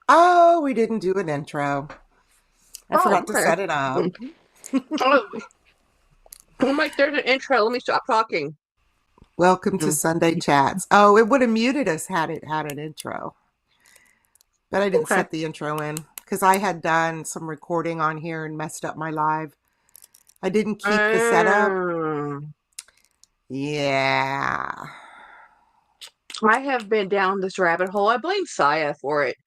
Oh, we didn't do an intro. I Oh, forgot to okay. set it up. Mm. Oh, I'm like, there's an intro. Let me stop talking. Welcome to Mm. Sunday Chats. Oh, it would have muted us had it had an intro, but I didn't Okay. set the intro in because I had done some recording on here and messed up my live. I didn't keep the setup. Um, Yeah. I have been down this rabbit hole. I blame Saya for it.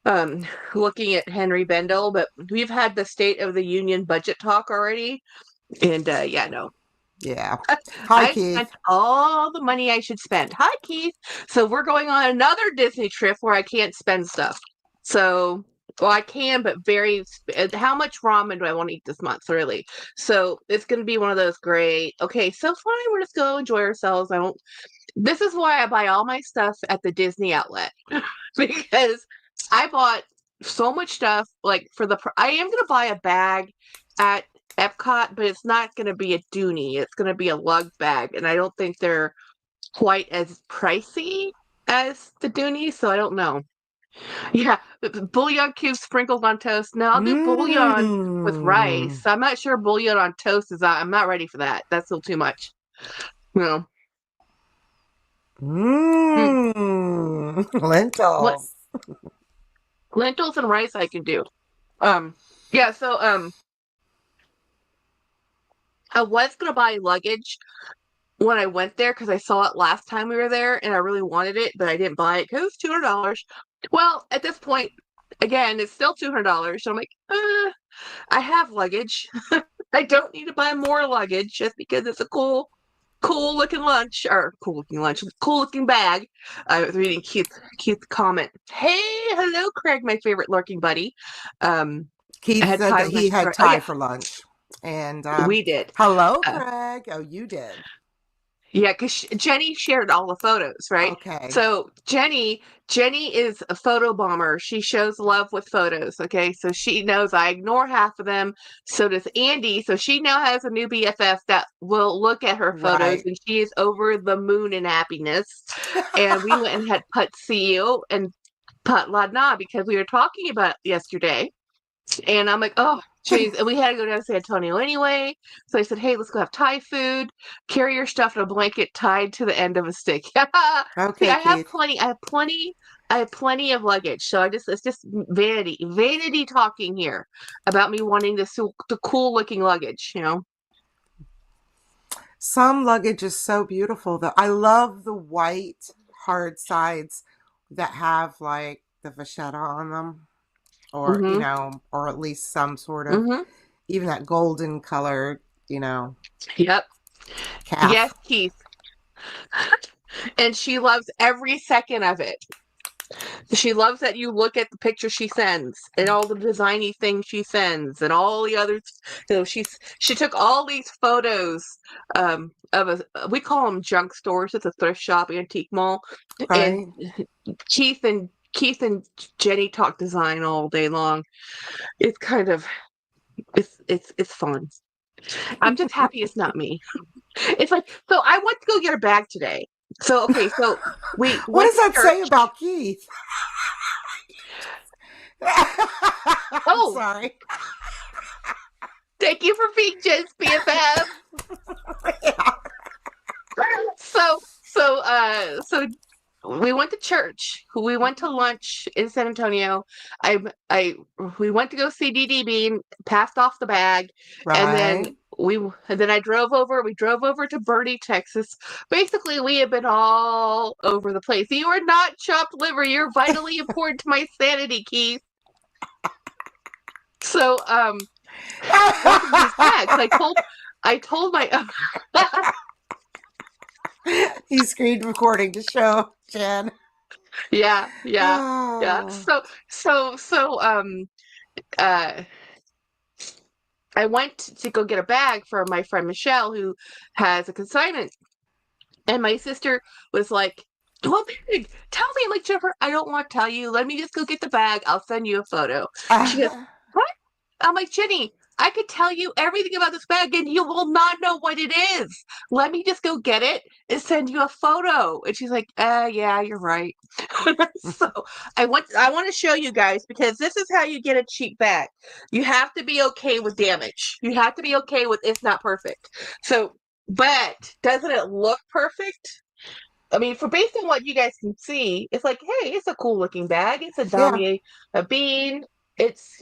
Um, Looking at Henry Bendel, but we've had the State of the Union budget talk already, and yeah, no. Yeah. Hi, I spent Keith. all the money I should spend. Hi, Keith. So we're going on another Disney trip where I can't spend stuff. So, well, I can, but how much ramen do I want to eat this month, really? So it's going to be one of those great, okay, so fine, we're just going to enjoy ourselves. This is why I buy all my stuff at the Disney outlet because I bought so much stuff. Like I am going to buy a bag at Epcot, but it's not going to be a Dooney. It's going to be a lug bag, and I don't think they're quite as pricey as the Dooney, so I don't know. Yeah, bouillon cubes sprinkled on toast. No, I'll do bouillon with Mmm. rice. I'm not sure bouillon on toast is. I'm not ready for that. That's still too much. No. Mm. Mmm. What Lentils. lentils and rice I can do. Um, yeah. So I was gonna buy luggage when I went there because I saw it last time we were there and I really wanted it, but I didn't buy it because it was $200. Well, at this point, again, it's still $200. So I'm like, I have luggage. I don't need to buy more luggage just because it's a cool looking lunch or cool looking bag. I was reading Keith's comment. Hey, hello, Craig, my favorite lurking buddy. Um, I Keith had said Thai that with my he had sister. Oh Thai yeah, for lunch. And we did. hello, Uh, Craig. Oh, you did. Yeah, because Jenny shared all the photos, right? Okay. So Jenny is a photo bomber. She shows love with photos. Okay, so she knows I ignore half of them. So does Andy. So she now has a new BFF that will look at her photos, Right. and she is over the moon in happiness. And we went and had Put CEO and Put Ladna because we were talking about it yesterday. And I'm like, oh, jeez. And we had to go down to San Antonio anyway. So I said, hey, let's go have Thai food. Carry your stuff in a blanket tied to the end of a stick. See, Okay, Keith. I have plenty of luggage. So it's just vanity talking here about me wanting the cool looking luggage. Some luggage is so beautiful though. I love the white hard sides that have like the vachetta on them or, Mm-hmm. or at least some sort of Mm-hmm. even that golden color, you know, Yep. Yes, calf. Keith. And she loves every second of it. She loves that you look at the picture she sends and all the designy things she sends and all the others. She took all these photos of we call them junk stores. It's a thrift shop, antique mall, and Right? Keith and Jenny talk design all day long. It's kind of it's fun. I'm just happy it's not me. It's like so. I went to go get her bag today. So okay, so we What went does to that say church. about Keith? I'm Oh, sorry. thank you for being Jen's BFF. Yeah. So we went to church. We went to lunch in San Antonio. I we went to go see DD Bean, passed off the bag, and then Right. I drove over. We drove over to Bernie, Texas. Basically, we have been all over the place. You are not chopped liver. You're vitally important to my sanity, Keith. So both of these bags. I told my He screened recording to show Jen. yeah, yeah, yeah. Oh, So uh I went to go get a bag for my friend Michelle who has a consignment. And my sister was like, what bag? Tell me. I'm like, Jennifer, I don't want to tell you. Let me just go get the bag. I'll send you a photo. She goes, what? I'm like, Jenny, I could tell you everything about this bag and you will not know what it is. Let me just go get it and send you a photo. And she's like, yeah, you're right. So I want to show you guys because this is how you get a cheap bag. You have to be okay with damage. You have to be okay with it's not perfect. So, but doesn't it look perfect? I mean, for based on what you guys can see, it's like, hey, it's a cool looking bag. It's a Yeah. damier, a bean. It's,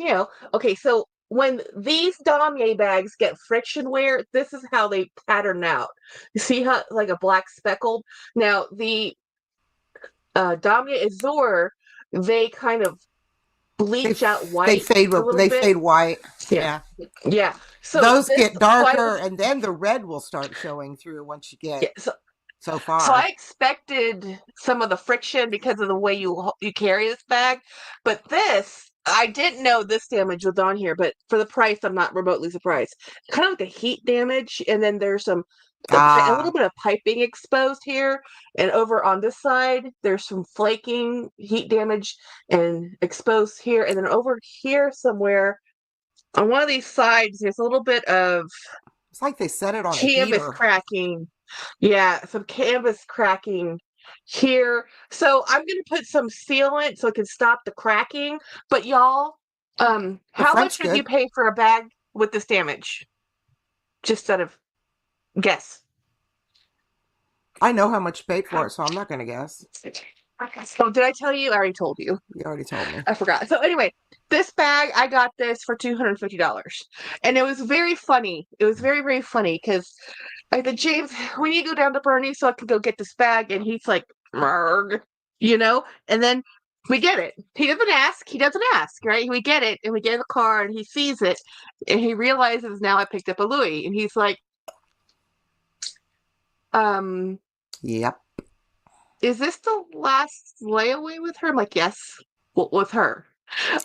okay. So when these damier bags get friction wear, this is how they pattern out. You see how like a black speckled. Now the damier azur, they kind of They bleach out they white fade a little they bit. fade white. Yeah, Yeah. yeah. So Those this, get so I darker was, and then the red will start showing through once you yeah. get So so So I far. expected some of the friction because of the way you carry this bag, but this I didn't know this damage was on here. But for the price, I'm not remotely surprised. Kind of like a heat damage, and then there's a little Ah, bit of piping exposed here, and over on this side there's some flaking, heat damage, and exposed here, and then over here somewhere on one of these sides there's a little bit of it's like they set it on a canvas heater. cracking. Yeah, some canvas cracking here. So I'm gonna put some sealant so it can stop the cracking. But y'all, The how front's much would you good. pay for a bag with this damage? Just out of guess. I know how much you paid for it, so I'm not going to guess. So did I tell you? I already told you. You already told me. I forgot. So anyway, this bag I got this for $250, and it was very funny. It was very very funny because I said, James, we need to go down to Bernie so I can go get this bag, and he's like, Marg, and then we get it. He doesn't ask. He doesn't ask, right? We get it, and we get in the car, and he sees it, and he realizes now I picked up a Louis, and he's like, um, Yep. is this the last layaway with her? I'm like, yes, with her.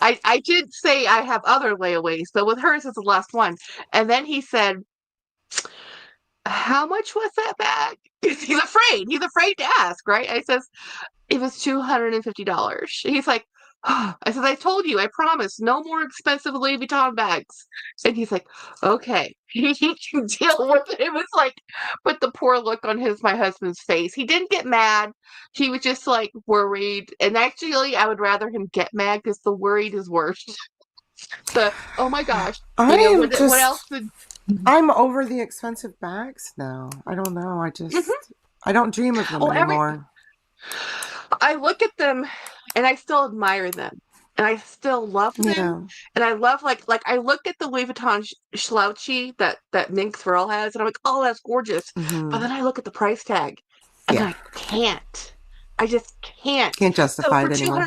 I did say I have other layaways, but with hers is the last one. And then he said, how much was that bag? He's afraid. He's afraid to ask, right? I says, it was $250. He's like, oh. I said, I told you, I promise, no more expensive Louis Vuitton bags. And he's like, okay, he can deal with it. It was like, with the poor look on my husband's face. He didn't get mad. He was just like worried. And actually, I would rather him get mad because the worried is worse. Oh my gosh, I am what else just, did? I'm over the expensive bags now. I don't know. Mhm. I don't dream of them Oh, anymore. I look at them and I still admire them and I still love them Yeah. and I love like I look at the Louis Vuitton slouchy that Mink Thrill has and I'm like, oh, that's gorgeous. But Hmm. then I look at the price tag and Yeah. I can't. I just can't. Can't So justify for it anymore.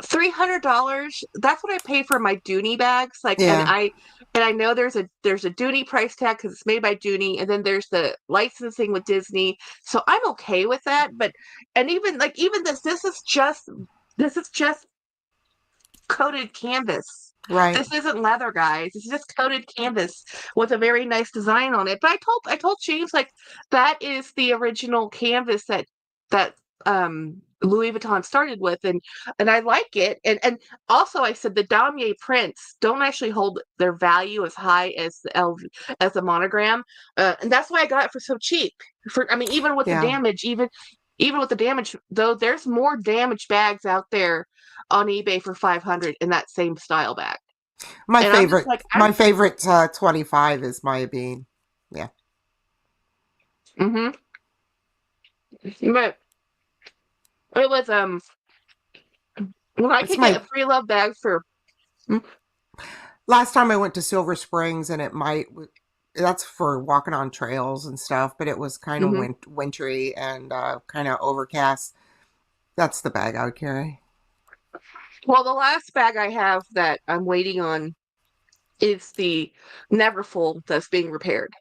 $300, that's what I pay for my Dooney bags. Like, and Yeah. I know there's a Dooney price tag because it's made by Dooney, and then there's the licensing with Disney. So I'm okay with that. But and even this is just coated canvas. Right. This isn't leather, guys. This is just coated canvas with a very nice design on it. But I told James like that is the original canvas that Louis Vuitton started with, and I like it. And also I said the damier prints don't actually hold their value as high as as the monogram, and that's why I got it for so cheap. For I mean, even with the Yeah. damage, even with the damage, though, there's more damaged bags out there on eBay for 500 in that same style bag. My And I'm just favorite, like, my favorite 25 is Maya Bean. Yeah. mm-hmm. But it was when I It's could get my a free love bag for last time I went to Silver Springs, and that's for walking on trails and stuff, but it was kind of mhm. wintry and kind of overcast. That's the bag I would carry. Well, the last bag I have that I'm waiting on is the Neverfull that's being repaired.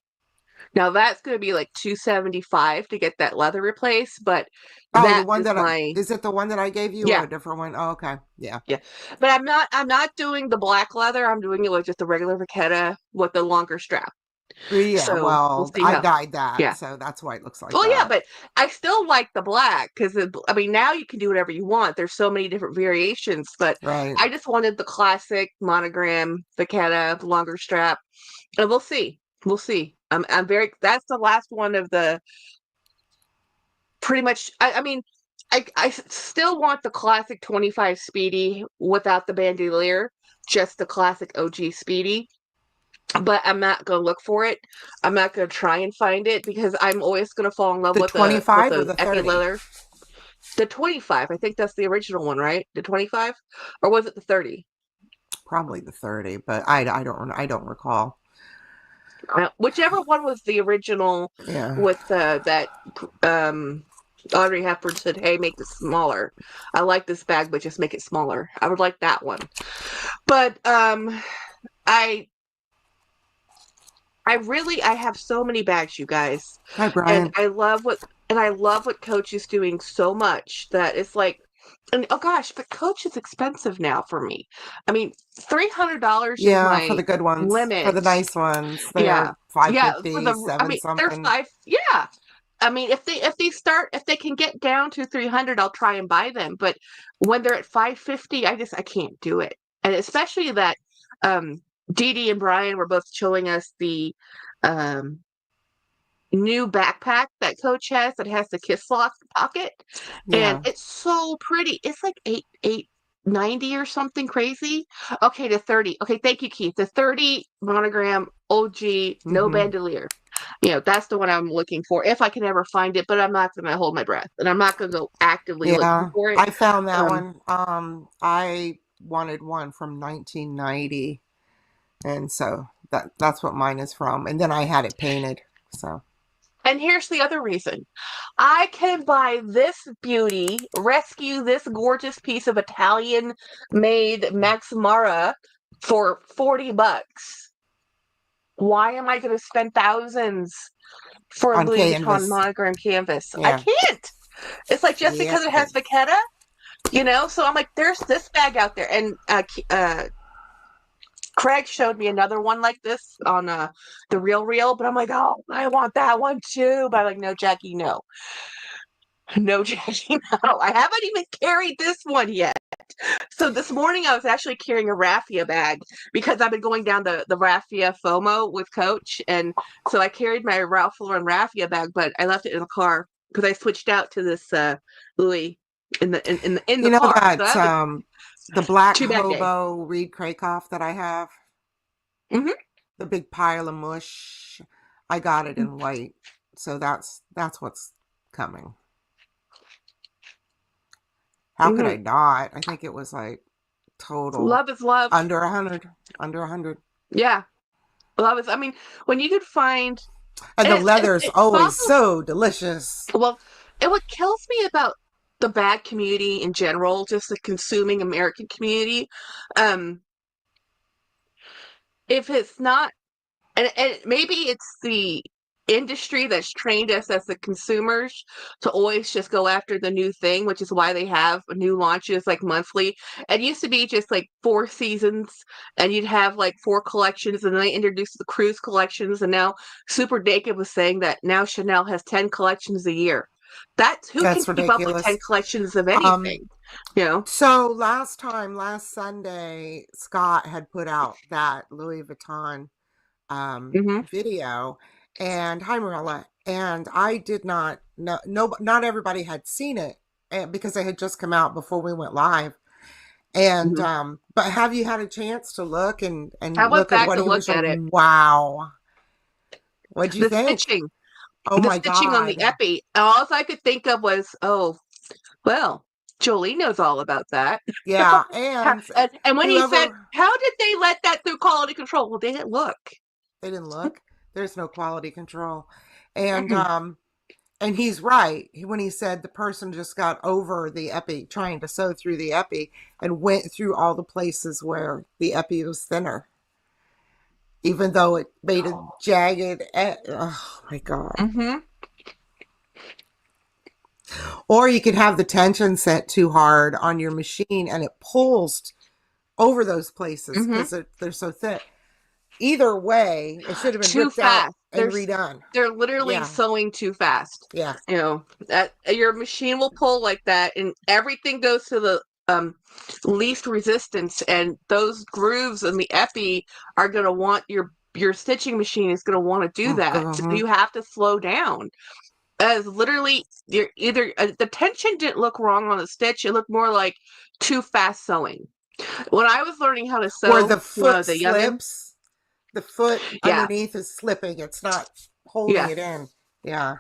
Now that's going to be like 275 to get that leather replaced, but Oh, the that one is that my is it the one that I gave you or yeah, a different one? Oh, okay. Yeah. yeah. But I'm not doing the black leather. I'm doing it with just the regular vaqueta with the longer strap. Yeah, So we'll well, see I how. dyed that, Yeah. so that's why it looks like Well, yeah, that. but I still like the black because I mean now you can do whatever you want. There's so many different variations, but Right. I just wanted the classic monogram, the longer strap, and we'll see. We'll see. I'm very. That's the last one of the pretty much. I mean, still want the classic 25 Speedy without the bandolier, just the classic OG Speedy. But I'm not gonna look for it. I'm not gonna try and find it because I'm always gonna fall in love The with 25 or the the epi 30? leather. The 25, I think that's the original one, right? The 25, or was it the 30? Probably the 30, but I don't recall. Whichever one was the original Yeah. with that um Audrey Hepburn said, "Hey, make this smaller. I like this bag, but just make it smaller." I would like that one. But I I have so many bags, you guys. Hi, And Brian. I love what Coach is doing so much that it's like, and oh gosh, but Coach is expensive now for me. I mean, $300 is Yeah, for my the good ones, for limit. the nice ones, Yeah. they're Yeah, for 550, I seven mean, they're something. five. Yeah. I mean, if they can get down to 300, I'll try and buy them. But when they're at 550, I can't do it. And especially that um Dee Dee and Brian were both showing us the um new backpack that Coach has that has the kiss lock pocket, and Yeah. it's so pretty. It's like 890 or something crazy. Okay, the 30. Okay, thank you, Keith. The 30 monogram OG, no Hmm. bandolier. You know, that's the one I'm looking for if I can ever find it, but I'm not gonna hold my breath and I'm not gonna go actively looking Yeah, for it. I found that Um, one. I wanted one from 1990, and so that's what mine is from. And then I had it painted. So, and here's the other reason. I can buy this beauty, rescue this gorgeous piece of Italian made Max Mara for $40. Why am I going to spend thousands for a on Louis Vuitton canvas. monogram canvas? I Yeah. can't. It's like just Yeah. because it has Vachetta, you know? So I'm like, there's this bag out there. And Craig showed me another one like this on the Real Real, but I'm like, oh, I want that one too. But I'm like, no, Jackie, no. No, Jackie, no. I haven't even carried this one yet. So this morning I was actually carrying a raffia bag because I've been going down the raffia FOMO with Coach, and so I carried my Ralph Lauren raffia bag, but I left it in the car because I switched out to this Louis in You the know car. So that that was the black two bag day. hobo Reed Krakoff that I have, Hmm. the big pile of mush, I got it in white. So that's what's coming. How could Hmm. I not? I think it was like total Love is love. under 100, under 100. Yeah, love is. I mean, when you could find, And and the leather's it's always also so delicious. well, and what kills me about the bag community in general, just the consuming American community, um, if it's not, and maybe it's the industry that's trained us as the consumers to always just go after the new thing, which is why they have new launches like monthly. It used to be just like 4 seasons, and you'd have like 4 collections, and then they introduced the cruise collections, and now Super Naked was saying that now Chanel has 10 collections a year. That's who can That's keep up with 10 ridiculous. collections of Um, anything, you know? so last Sunday, Scott had put out that Louis Vuitton Hmm. video, and hi Marilla, and I did not know, no, not everybody had seen it, because it had just come out before we went live. And Hmm. but have you had a chance to look I and went look at back what to he look was at it. showing? Wow, what'd you The think? stitching. Oh The my stitching on the God. epi. All I could think of was, oh, well, Jolie knows all about that. Yeah, and And when he said, whoever, "How did they let that through quality control?" Well, they didn't look. they didn't look. There's no quality control. And Mm-mm. and he's right when he said the person just got over the epi, trying to sew through the epi, and went through all the places where the epi was thinner, even though it made a jagged. Oh my God. Mm-hmm. Or you could have the tension set too hard on your machine and it pulls over those places Mm-hmm. because they're so thick. either way, it should have been Too ripped out fast. and redone. They're literally Yeah, sewing too fast. yeah. You know, that your machine will pull like that and everything goes to the least resistance, and those grooves in the epi are going to want your stitching machine is going to want to do that. So Mhm. you have to slow down. As literally, you're either the tension didn't look wrong on the stitch; it looked more like too fast sewing. When I was learning how to Where sew the when I foot was a youngin, slips, the foot yeah, underneath is slipping. It's not holding yeah. it in. Yeah.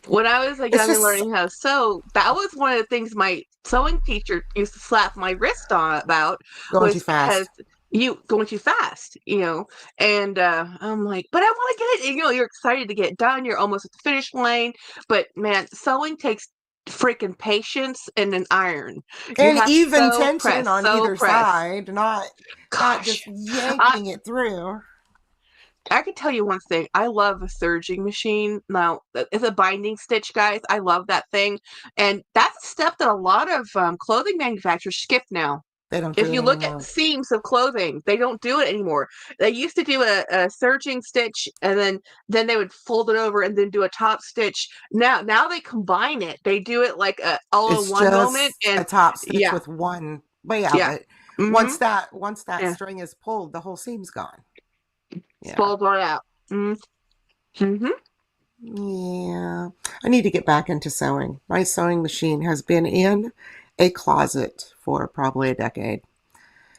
When I was a It's youngin just learning how to sew, that was one of the things my sewing teacher used to slap my wrist on about going too was because fast. you going too fast, you know. And I'm like, but I want to get it. And, you know, you're excited to get it done. You're almost at the finish line, but man, sewing takes freaking patience and an iron. You And have to even tension on so either press. side, not just Gosh, yanking it through. I can tell you one thing. I love a serging machine. Now, it's a binding stitch, guys. I love that thing. And that's a step that a lot of clothing manufacturers skip now. They don't If do it you look at anymore. seams of clothing, they don't do it anymore. They used to do a serging stitch and then they would fold it over and then do a top stitch. Now they combine it. They do it like a all in It's one moment. just a And top stitch yeah, with one. But yeah, yeah. but Mm-hmm. once that Yeah. string is pulled, the whole seam's gone. Yeah. Fold right out. Mm-hmm. Yeah. I need to get back into sewing. My sewing machine has been in a closet for probably a decade.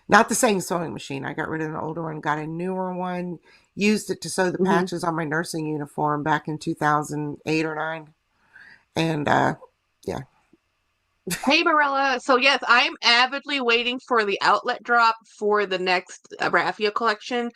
Not the same sewing machine. I got rid of an older one, got a newer one, used it to sew the Mm-hmm. patches on my nursing uniform back in 2008 or 9. And yeah. Hey, Marilla. So yes, I'm avidly waiting for the outlet drop for the next Raffia collection.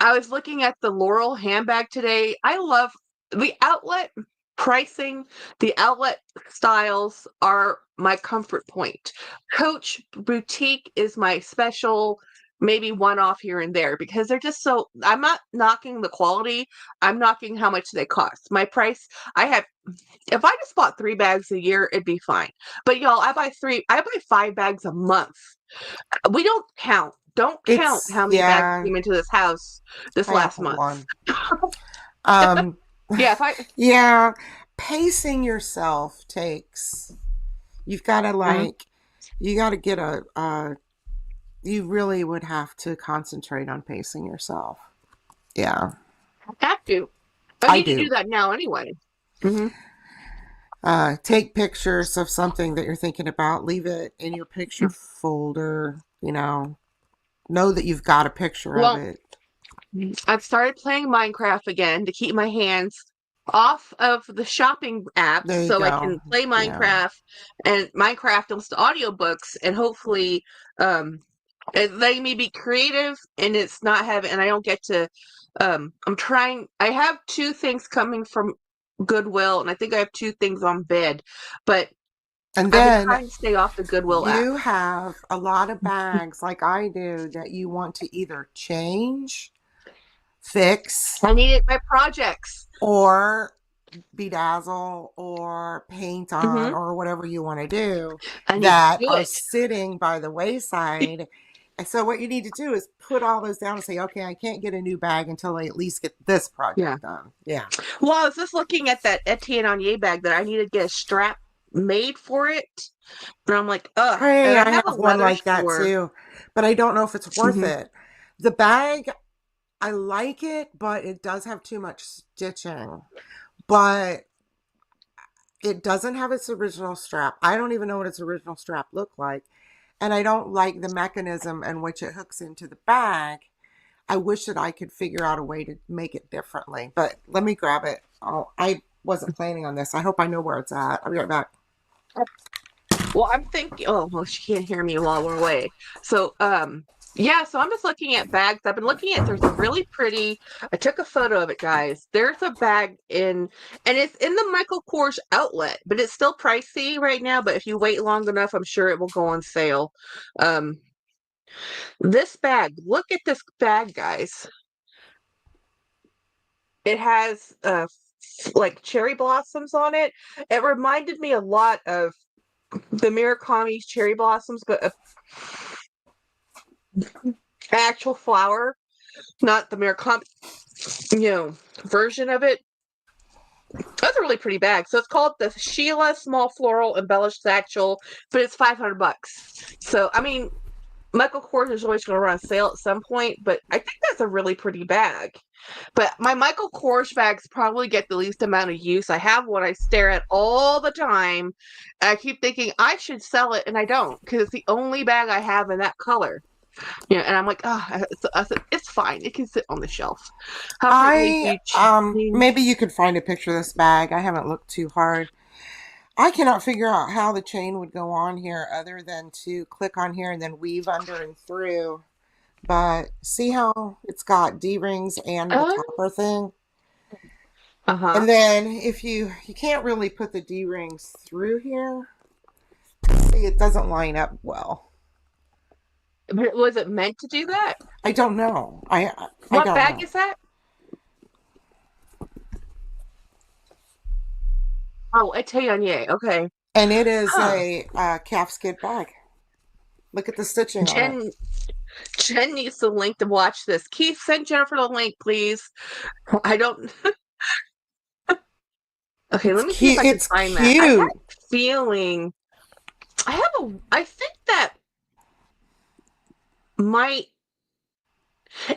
I was looking at the Laurel handbag today. I love the outlet pricing. The outlet styles are my comfort point. Coach Boutique is my special, maybe one off here and there because they're just so. I'm not knocking the quality. I'm knocking how much they cost. My price. I have if I just bought 3 bags a year, it'd be fine. But y'all, I buy 5 bags a month. We don't count. Don't count It's how many bags yeah, came into this house this I have last month. one. Um Yeah, if I yeah, pacing yourself takes you've got to Mhm. you got to get you really would have to concentrate on pacing yourself. Yeah, have to. I I need to do do. that now anyway. Hmm. Take pictures of something that you're thinking about, leave it in your picture folder, know that you've got a picture of Well, it. I've started playing Minecraft again to keep my hands off of the shopping apps There you so I go. can play Yeah. Minecraft and Minecraft almost audiobooks and hopefully um it's letting me be creative and it's not having and I don't get to I'm trying I have 2 things coming from Goodwill and I think I have 2 things on bid, but And I've been then trying to stay off the Goodwill app. you have a lot of bags like I do that you want to either change, fix, I need it my projects. or bedazzle or paint on Hmm. or whatever you want to do I need to that do are it. sitting by the wayside. And so what you need to do is put all those down and say, okay, I can't get a new bag until I at least get this Yeah. project done. Yeah. Well, I was just looking at that Etienne Onier bag that I need to get a strap made for it. And I'm like, ugh. Hey, And I I have a have one leather like that store. too, but I don't know if it's worth Hmm. it. The bag, I like it, but it does have too much stitching. But it doesn't have its original strap. I don't even know what its original strap looked like. And I don't like the mechanism in which it hooks into the bag. I wish that I could figure out a way to make it differently. But let me grab it. I wasn't planning on this. I hope I know where it's at. I'll be right back. Well, I'm thinking, oh, well, she can't hear me while we're away. So, yeah, so I'm just looking at bags. I've been looking at, there's a really pretty, I took a photo of it, guys. There's a bag and it's in the Michael Kors outlet, but it's still pricey right now. But if you wait long enough, I'm sure it will go on sale. Um, this bag, look at this bag, guys. It has like cherry blossoms on it. It reminded me a lot of the Murakami's cherry blossoms, but a actual flower. not the Miracom, version of it. That's a really pretty bag. So it's called the Sheila Small Floral Embellished Satchel, but it's $500. So I mean, Michael Kors is always going to run a sale at some point, but I think that's a really pretty bag. But my Michael Kors bags probably get the least amount of use. I have one I stare at all the time. And I keep thinking I should sell it, and I don't because it's the only bag I have in that color. Yeah, and I'm like, it's fine. It can sit on the shelf. How frequently do you Maybe you could find a picture of this bag. I haven't looked too hard. I cannot figure out how the chain would go on here other than to click on here and then weave under and through. But see how it's got D-rings and the topper thing? Uh-huh. And then if you can't really put the D-rings through here. See, it doesn't line up well. Was it meant to do that? I don't know. What don't bag know. is that? Oh, Etienne. Okay. And it is a calfskin bag. Look at the stitching on it. Jen needs the link to watch this. Keith, send Jennifer the link, please. I don't. Okay, let me see if I can find that. I have a feeling. I think that might.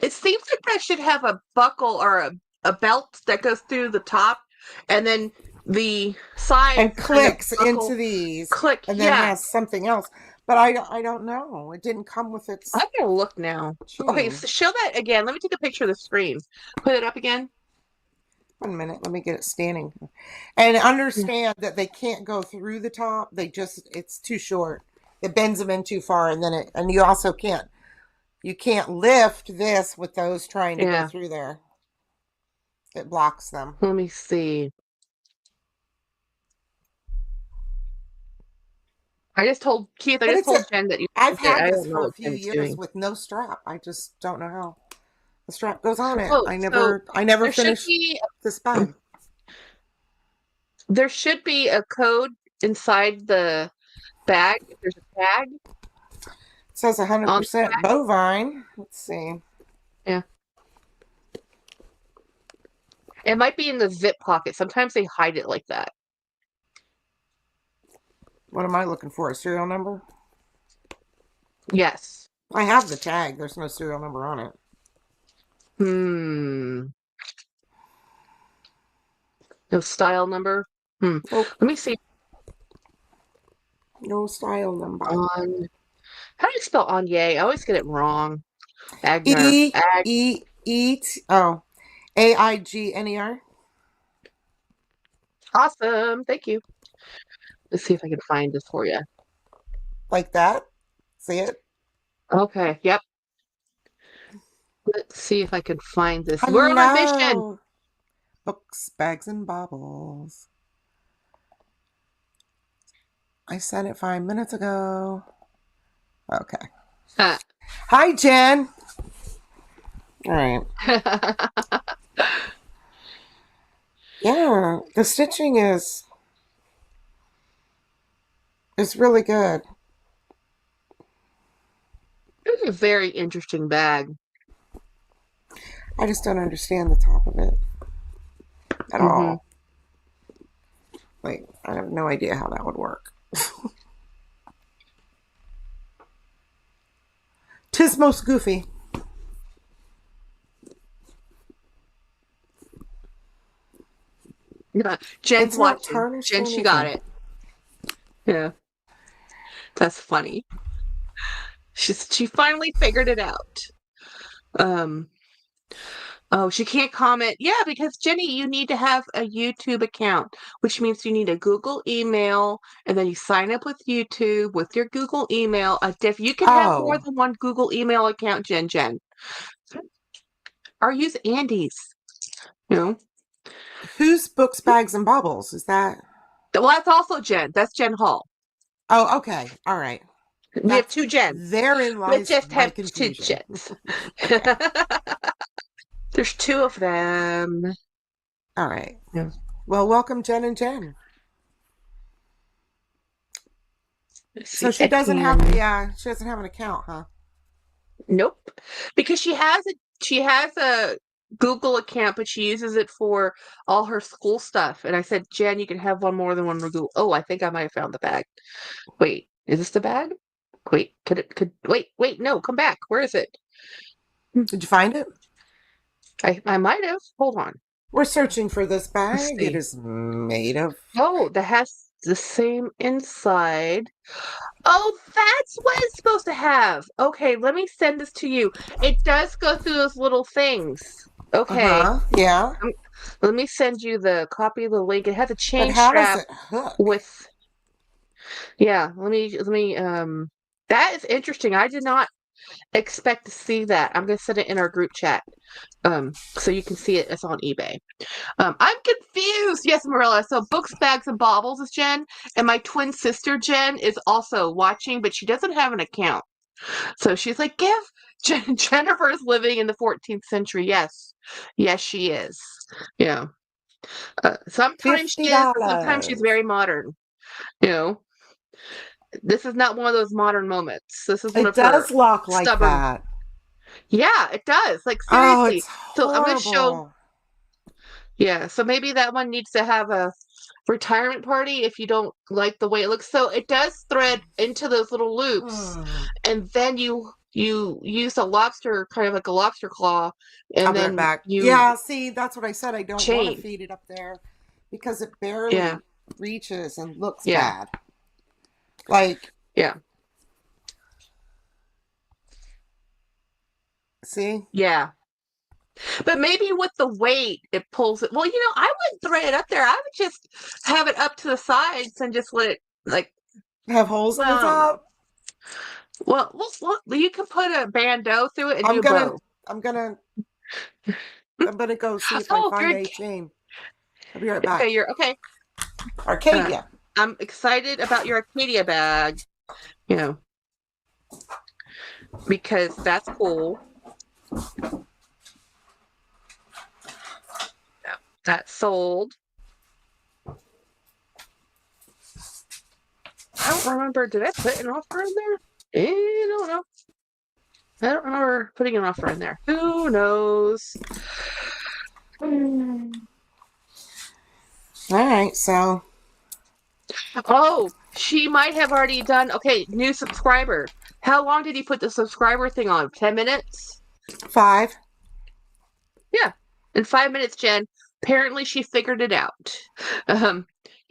It seems like I should have a buckle or a belt that goes through the top, and then the side and clicks into these. Click, and then has something else. But I don't know. It didn't come with its. I'm gonna look now. Chain. Okay, so show that again. Let me take a picture of the screen. Put it up again. 1 minute. Let me get it standing. And understand that they can't go through the top. It's too short. It bends them in too far, and you also can't lift this with those trying to go through there. It blocks them. Let me see. I just told Keith. I just told Jen that I've had this for a few years with no strap. I just don't know how the strap goes on it. I never finished this bag. There should be a code inside the bag. If there's a tag. It says 100% bovine. Let's see. Yeah. It might be in the zip pocket. Sometimes they hide it like that. What am I looking for? A serial number? Yes. I have the tag. There's no serial number on it. No style number? Oh. Let me see. No style number. How do you spell Anye? I always get it wrong. Agner. Aigner. Awesome. Thank you. Let's see if I can find this for you. Like that? See it? Okay. Yep. Let's see if I can find this. We're on a mission. Books, bags, and baubles. I sent it 5 minutes ago. Okay. Hi, Jen. All right. Yeah, the stitching is really good. It's a very interesting bag. I just don't understand the top of it at all. Like, I have no idea how that would work. Tis most goofy. Jen's watching. Jen, she got it. Yeah. That's funny. She finally figured it out. Oh, she can't comment. Yeah, because Jenny, you need to have a YouTube account, which means you need a Google email, and then you sign up with YouTube with your Google email. You can have more than one Google email account, Jen. Or use Andy's. Whose Books, Bags, and Baubles? Is that? Well, that's also Jen. That's Jen Hall. Oh, okay. All right. We have two Jens. Therein lies we just have confusion. 2 Jens. There's 2 of them. All right. Yeah. Well, welcome, Jen and Jen. So she doesn't have she doesn't have an account, huh? Nope. Because she has she has a Google account, but she uses it for all her school stuff. And I said, Jen, you can have one more than one Google. Oh, I think I might have found the bag. Wait, is this the bag? Wait, wait, no, come back. Where is it? Did you find it? I might have. Hold on. We're searching for this Let's bag. It see. is made of. Oh, that has the same inside. Oh, that's what it's supposed to have. Okay, let me send this to you. It does go through those little things. Okay, Uh-huh. Yeah. let me send you the copy of the link. It has a But chain how does strap it hook? with, yeah, let me, that is interesting. I did not expect to see that. I'm gonna send it in our group chat. So you can see it. It's on eBay. I'm confused. Yes, Marilla. So books, bags, and baubles is Jen, and my twin sister Jen is also watching, but she doesn't have an account. So she's like, "Give Jennifer's living in the 14th century." Yes, yes, she is. Yeah. Sometimes fifty she is, but sometimes she's dollars. very modern. You know, this is not one of those modern moments. This is one It of her does lock like stubborn. that. Yeah, it does. Like Oh, seriously. it's So I'm gonna show. horrible. Yeah, so maybe that one needs to have a retirement party if you don't like the way it looks. So it does thread into those little loops, Hmm. and then you use a lobster, kind of like a lobster claw, I'll and be right then back. you Yeah, see, that's what I said. I don't want to chain. feed it up there because it Yeah, barely reaches and looks yeah, bad. Like, yeah, see? yeah. But maybe with the weight, it pulls it. Well, I wouldn't thread it up there. I would just have it up to the sides and just let it like. Have holes in the Well, I don't know. top. Well, you can put a bandeau through it and I'm do a gonna, bow. I'm gonna, I'm gonna go see if I Oh, find you're a chain. I'll be right okay. back. You're okay. Uh, Arcadia. I'm excited about your Acadia bag, you know, because that's cool. Yeah, that sold. I don't remember. Did I put an offer in there? I don't know. I don't remember putting an offer in there. Who knows? All right, so Oh, she might have already done. Okay, new subscriber. How long did you put the subscriber thing on? 10 minutes? 5. Yeah, in 5 minutes, Jen. Apparently, she figured it out. Um,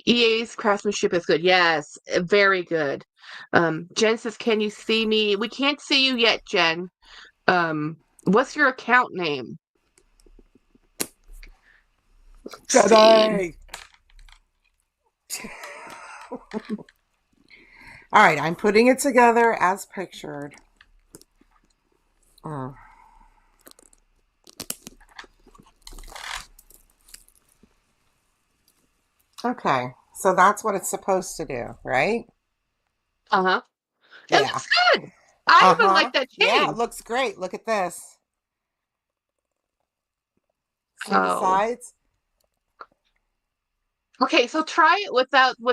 EA's craftsmanship is good. Yes, very good. Jen says, "Can you see me?" We can't see you yet, Jen. What's your account name? Let's see. Jedi. All right, I'm putting it together as pictured. Mm. Okay, so that's what it's supposed to do, right? Uh-huh. It Yeah. looks good. I even Uh-huh. like that Yeah, it chain. looks great. Look at this. See the Oh. sides? Okay, so try it with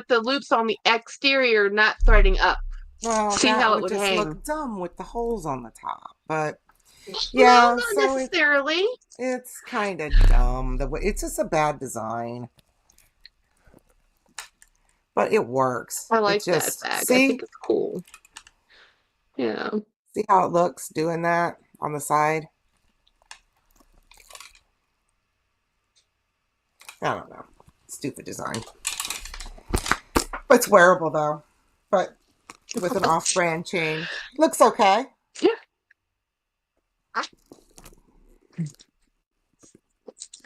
the loops on the exterior not threading up. Well, See that how it would would just hang. look dumb with the holes on the top. But No, yeah, not so necessarily. it's kind of dumb. The way it's just a bad design, but it works. I It like that just bag. I think it's cool. Yeah. see how it looks doing that on the side. I don't know. Stupid design. But it's wearable though. But with an off-brand chain, looks okay. Yeah.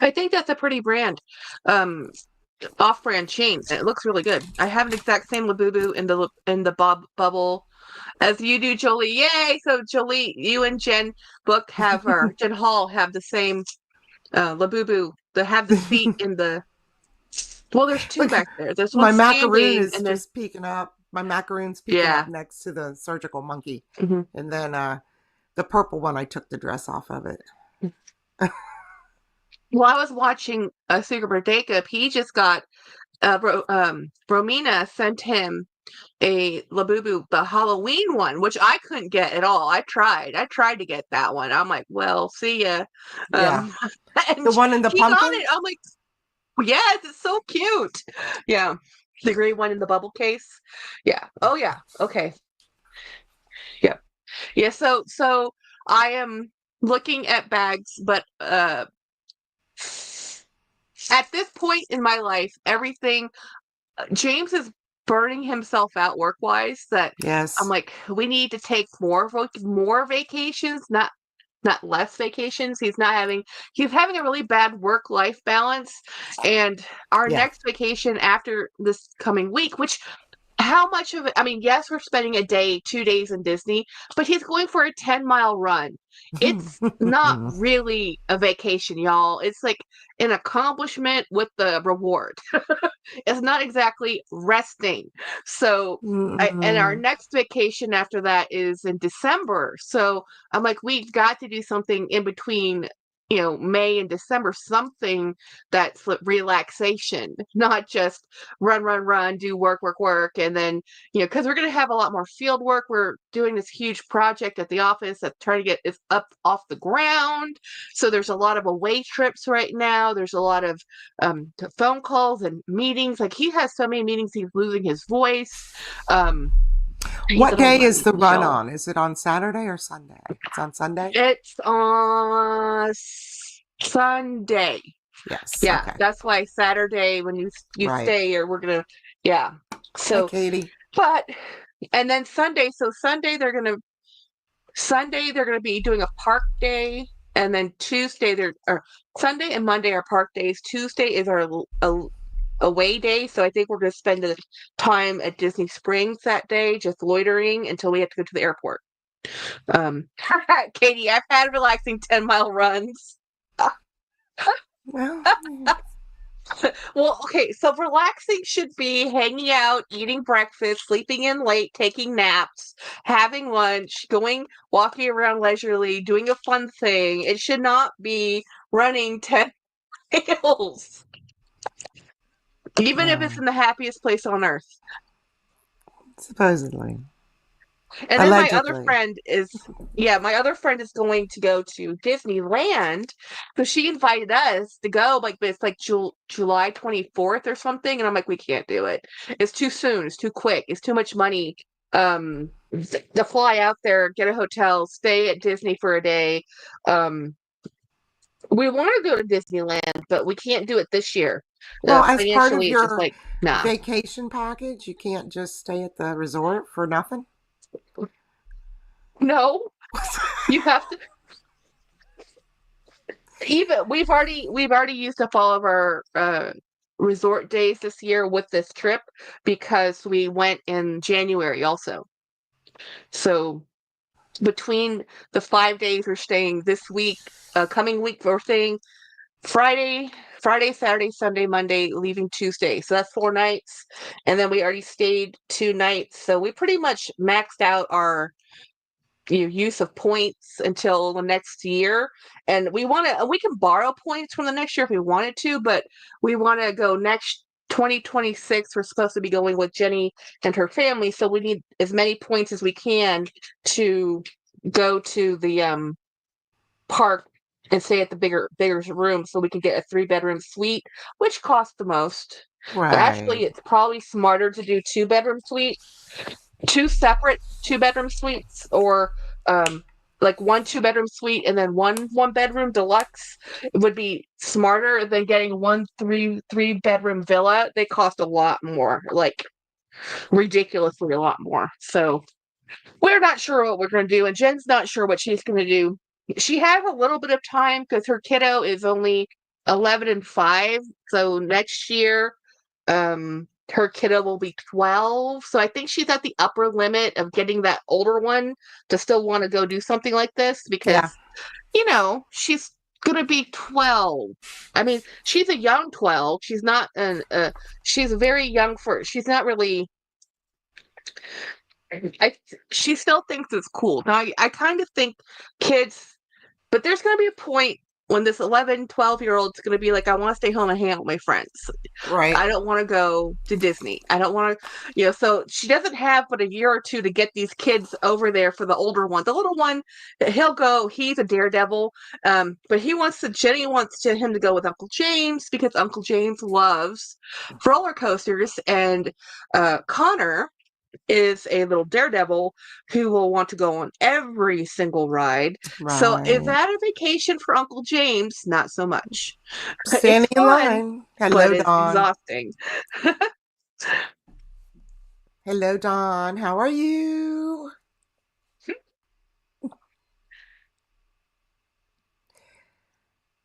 I think that's a pretty brand. Off-brand chain. It looks really good. I have an exact same Labubu in the Bob bubble as you do, Jolie. Yay! So Jolie, you and Jen Book have or Jen Hall have the same Labubu. They have the seat in the. Well, there's two Look, back there. There's one my macaroon standing, is and then just peeking up. My macaroon's peeking up yeah. next to the surgical monkey. Hmm. And then the purple one, I took the dress off of it. Well, I was watching Super Jacob. He just got Romina sent him a Labubu, the Halloween one, which I couldn't get at all. I tried to get that one. I'm like, well, see ya. Yeah. Um, and The one in the he got pumpkin? it. I'm like, yes, it's so cute. Yeah. The gray one in the bubble case. Yeah. Oh yeah. Okay. Yeah. Yeah. So I am looking at bags, but at this point in my life, everything James is burning himself out work wise that I'm Yes. like, we need to take more vacations, not less vacations. He's having a really bad work life balance. And our Yeah. next vacation after this coming week, which how much of it? I mean, yes, we're spending a day, 2 days in Disney, but he's going for a 10-mile run. It's not really a vacation, y'all. It's like an accomplishment with the reward. It's not exactly resting. So, and our Mm-mm. next vacation after that is in December. So I'm like, we've got to do something in between, May and December, something that's relaxation, not just run, run, run, do work, work, work. And then, because we're going to have a lot more field work. We're doing this huge project at the office that's trying to get it up off the ground. So there's a lot of away trips right now. There's a lot of phone calls and meetings. Like he has so many meetings, he's losing his voice. He's What an old day is buddy, the run y'all. on? Is it on Saturday or Sunday? It's on Sunday? It's on Sunday. Yes. Yeah, Okay. that's why Saturday when you Right. stay, or we're gonna, yeah. Hi, So, Katie. but and then Sunday. So Sunday they're gonna be doing a park day, and then Sunday and Monday are park days. Tuesday is our away day. So I think we're going to spend the time at Disney Springs that day, just loitering until we have to go to the airport. Um, Katie, I've had relaxing 10-mile runs. Well, Well, okay, so relaxing should be hanging out, eating breakfast, sleeping in late, taking naps, having lunch, walking around leisurely, doing a fun thing. It should not be running 10 miles, even if it's well, in the happiest place on earth. supposedly. And then Allegedly. my other friend is going to go to Disneyland. So she invited us to go, like, but it's like July 24th or something. And I'm like, we can't do it. It's too soon. It's too quick. It's too much money. To fly out there, get a hotel, stay at Disney for a day. We want to go to Disneyland, but we can't do it this year. Well, as part of Financially, it's just your like, nah. vacation package, you can't just stay at the resort for nothing. No, you have to. Even we've already used up all of our resort days this year with this trip because we went in January also. So between the 5 days we're staying this week, coming week we're staying Friday, Saturday, Sunday, Monday, leaving Tuesday. So that's 4 nights, and then we already stayed 2 nights. So we pretty much maxed out our use of points until the next year, and we can borrow points from the next year if we wanted to, but we want to go next 2026. We're supposed to be going with Jenny and her family, so we need as many points as we can to go to the park and stay at the bigger room so we can get a 3-bedroom suite, which costs the most. But Right. actually it's probably smarter to do 2-bedroom suites, two separate 2-bedroom suites, or like one 2-bedroom suite and then one bedroom deluxe. It would be smarter than getting one three-bedroom villa. They cost a lot more, like ridiculously a lot more. So we're not sure what we're going to do, and Jen's not sure what she's going to do. She has a little bit of time because her kiddo is only 11 and 5. So next year, her kiddo will be 12. So I think she's at the upper limit of getting that older one to still want to go do something like this Yeah. because, she's going to be 12. I mean, she's a young 12. She's not she's very young she's not really I she still thinks it's cool. Now I kind of think kids, but there's going to be a point. when this 11, 12-year-old's going to be like, I want to stay home and hang out with my friends. Right. I don't want to go to Disney. I don't want to, so she doesn't have but a year or two to get these kids over there for the older one. The little one, he'll go, he's a daredevil. But Jenny wants him to go with Uncle James because Uncle James loves roller coasters. And Connor is a little daredevil who will want to go on every single ride. So is Right. that a vacation for Uncle James? Not so much. It's Standing in fun, line. but Hello, it's Dawn. exhausting. Hello, Dawn. How are you?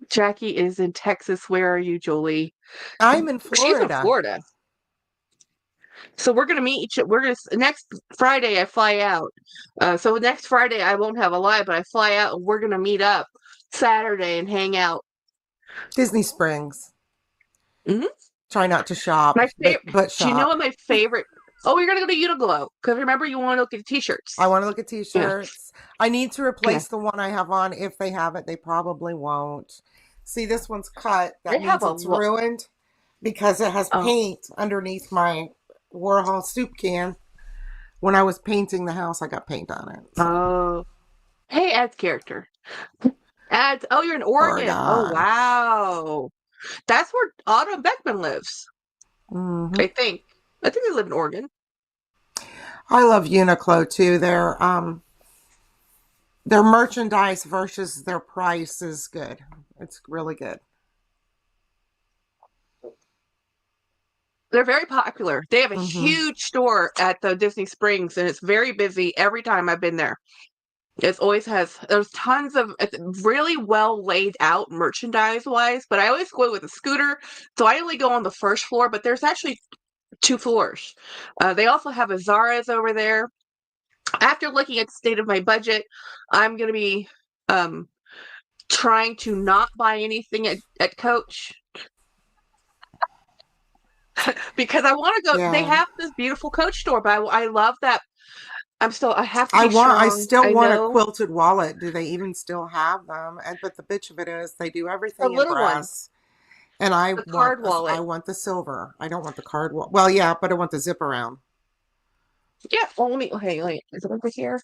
Jackie is in Texas. Where are you, Jolie? I'm in She's in Florida. Florida. So we're gonna next Friday. I fly out. So next Friday I won't have a live, but I fly out and we're gonna meet up Saturday and hang out. Disney Springs. Hmm. Try not to shop, My favorite. but Do you know shop. what my favorite? Oh, we're gonna go to Uniqlo because remember you want to look at I t-shirts. want to look at Yeah. t-shirts. I need to Yeah. replace the one I have on. If they have it, they probably won't. See, this one's cut. They That have means a it's lot. ruined because it has Oh. paint underneath my Warhol soup can. When I was painting the house, I got paint on it. So, Oh. Hey, adds character. Adds. Oh, you're in Oregon. Oh, Oregon. wow. That's where Autumn Beckman lives. Hmm. I think. I think they live in Oregon. I love Uniqlo too. Their merchandise versus their price is good. It's really good. They're very popular. They have a Hmm. huge store at the Disney Springs, and it's very busy every time I've been there. It always has. There's tons of it's really well laid out merchandise wise, but I always go with a scooter, so I only go on the first floor. But there's actually two floors. They also have a Zara's over there. After looking at the state of my budget, I'm going to be um, trying to not buy anything at Coach because I want to go. They Yeah. have this beautiful Coach store, but I love that. I have to be I strong. still I want a know quilted wallet. Do they even still have them? But the bitch of it is they do the everything in little one, brass. And the card I wallet. want the silver. I don't want the card wallet. Well, yeah, but I want the zip around. Yeah. Well, hey, wait, is it over here?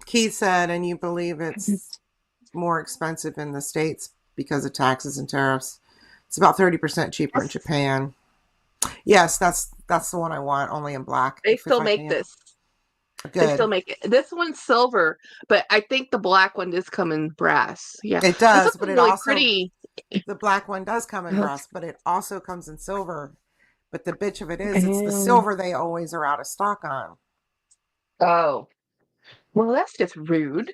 Keith said, and you believe it's more expensive in the States because of taxes and tariffs. It's about 30% cheaper in Yes, Japan. Yes, that's the one I want, only in black, they if still I make can. this. They still Good. make it. This one's silver, but I think the black one does come in brass. Yeah. It This does, but one's it really also pretty. the black one does come in Uh, brass, but it also comes in silver. But the bitch of it is, it's the And silver they always are out of stock on. oh, well, that's just rude.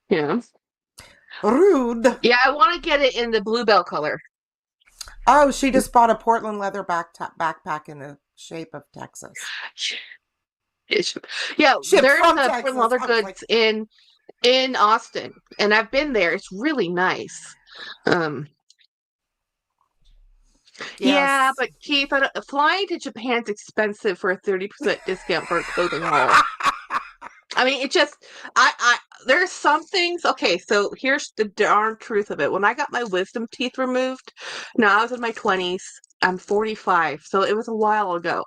Yeah. Rude. Yeah, I want to get it in the bluebell color. Oh, she just bought a Portland leather backpack in the shape of Texas. It's- Yeah, Shipped there's from a Fort Texas. Leather I was like, Goods in Austin, and I've been there. It's really nice. Um, yeah, yes. but Keith, flying to Japan's expensive for a 30% discount for a clothing haul. I mean, it just, there's some things. Okay, so here's the darn truth of it. When I got my wisdom teeth removed, now I was in my 20s. I'm 45, so it was a while ago.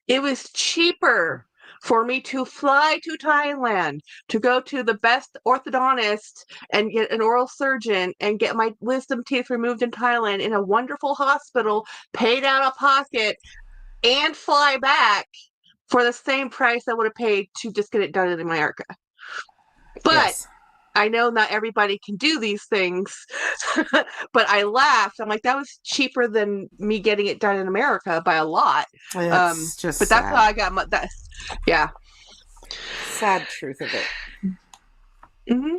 It was cheaper for me to fly to Thailand to go to the best orthodontist and get an oral surgeon and get my wisdom teeth removed in Thailand in a wonderful hospital, paid out of pocket, and fly back for the same price I would have paid to just get it done in America. But Yes. I know not everybody can do these things. But I laughed. I'm like, that was cheaper than me getting it done in America by a lot. It's just But that's how sad. I got that. Yeah. Sad truth of it. Hmm.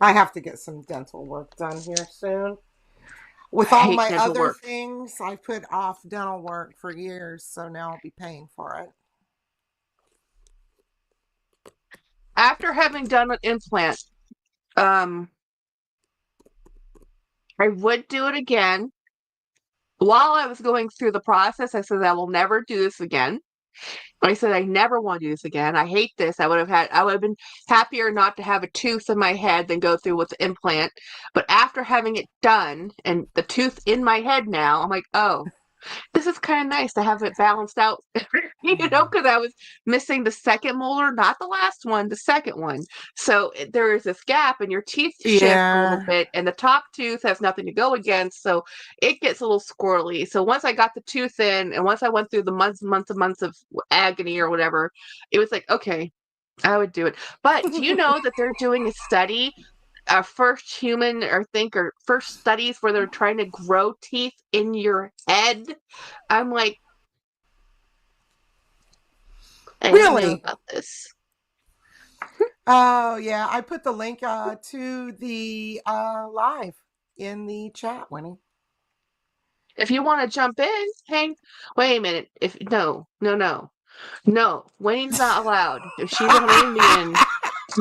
I have to get some dental work done here soon. I With all hate my dental other work. things, I put off dental work for years, so now I'll be paying for it. After having done an implant, um, I would do it again. While I was going through the process, I said I will never do this again. I said, I never want to do this again. I hate this. I would have been happier not to have a tooth in my head than go through with the implant. But after having it done and the tooth in my head now, I'm like, oh, this is kind of nice to have it balanced out, because I was missing the second molar, not the last one, the second one. So there is this gap, and your teeth shift a little Yeah. bit, and the top tooth has nothing to go against, so it gets a little squirrely. So once I got the tooth in, and once I went through the months of agony or whatever, it was like, okay, I would do it. But do you know that they're doing a study, first human or first studies where they're trying to grow teeth in your head? I'm like, I didn't know Really? about this. Oh, yeah. I put the link to the live in the chat, Winnie. If you want to jump in, hang. Wait a minute. If no, no, no, no, Wayne's not allowed. If she's an Indian,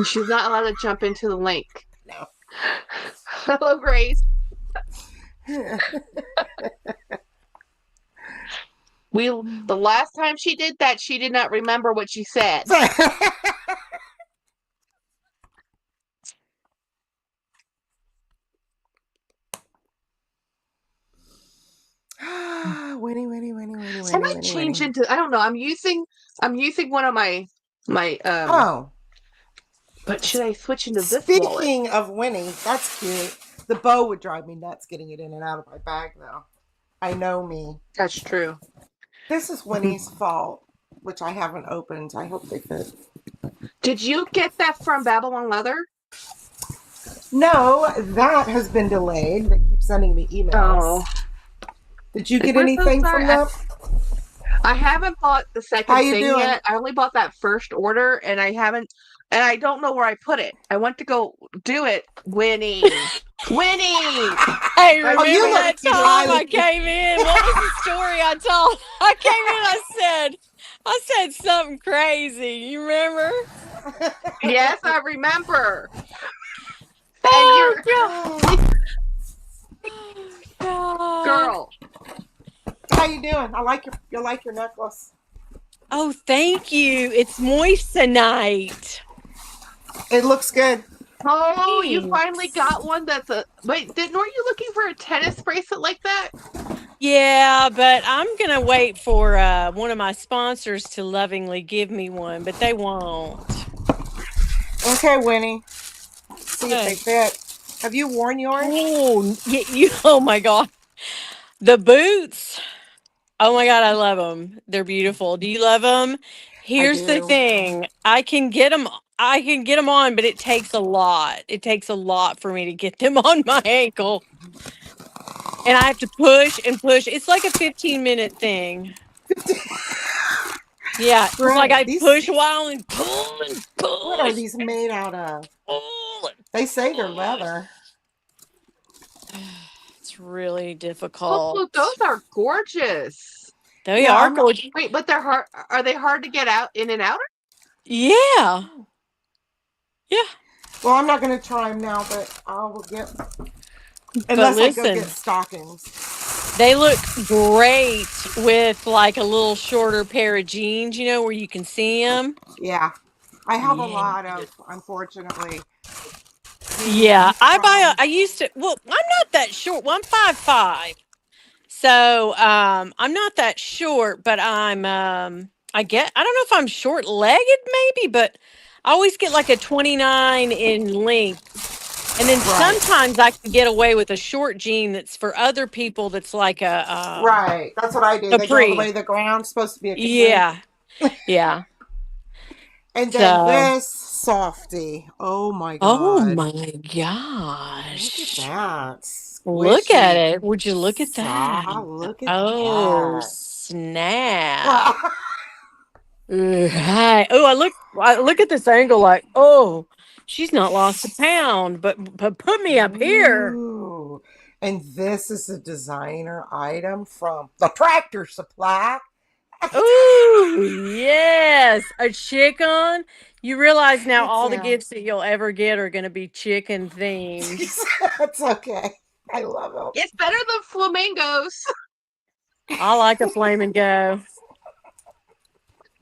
she's not allowed to jump into the link. No. Hello, Grace. The last time she did that, she did not remember what she said. Winnie. I might change into. I don't know. I'm using one of my Oh, But should I switch into this wallet? speaking of Winnie, that's cute. The bow would drive me nuts getting it in and out of my bag, though. I know me. That's true. This is Winnie's fault, which I haven't opened. I hope they fit. Did you get that from Babylon Leather? No, that has been delayed. They keep sending me emails. Oh. Did you get anything from them? I haven't bought the second How you thing doing? yet. I only bought that first order, and I don't know where I put it. I went to go do it. Winnie. Hey, remember that time I came in? What was the story I told? I came in, I said something crazy. You remember? Yes, I remember. Oh, God. Girl. How you doing? I like your necklace. Oh, thank you. It's moissanite. It looks good. Oh, you finally got one that's weren't you looking for a tennis bracelet like that? Yeah, but I'm going to wait for one of my sponsors to lovingly give me one, but they won't. Okay, Winnie. See if they fit. Have you worn yours? Oh, oh my God. The boots. Oh my God, I love them. They're beautiful. Do you love them? Here's the thing. I can get them on, but it takes a lot. It takes a lot for me to get them on my ankle. And I have to push and push. It's like a 15-minute thing. Yeah, it's like I push a while and pull and push. What are these made out of? They say they're leather. It's really difficult. Oh, those are gorgeous. They are gorgeous. Wait, but they're hard. Are they hard to get out in and out? Yeah. Yeah. Well, I'm not going to try them now, but I will get. Unless I go get stockings. They look great with like a little shorter pair of jeans, where you can see them. Yeah. I have a lot of, unfortunately. Yeah. I used to, well, I'm not that short. Well, I'm 5'5". So, I'm not that short, but I don't know if I'm short legged maybe, but I always get like a 29 in length. And then sometimes I can get away with a short jean that's for other people that's like a right. That's what I do. They go all the way to the ground. Supposed to be a capri. Yeah. Yeah. And then this softy. Oh my God. Oh my gosh. Look at that. Look at it. Would you look at that? Look at that. Snap. Hi. Oh, I look at this angle like, oh, she's not lost a pound, but put me up here. Ooh. And this is a designer item from the Tractor Supply. Ooh, yes, a chicken. You realize now all the gifts that you'll ever get are going to be chicken themed. That's okay. I love it. It's better than flamingos. I like a flamingo.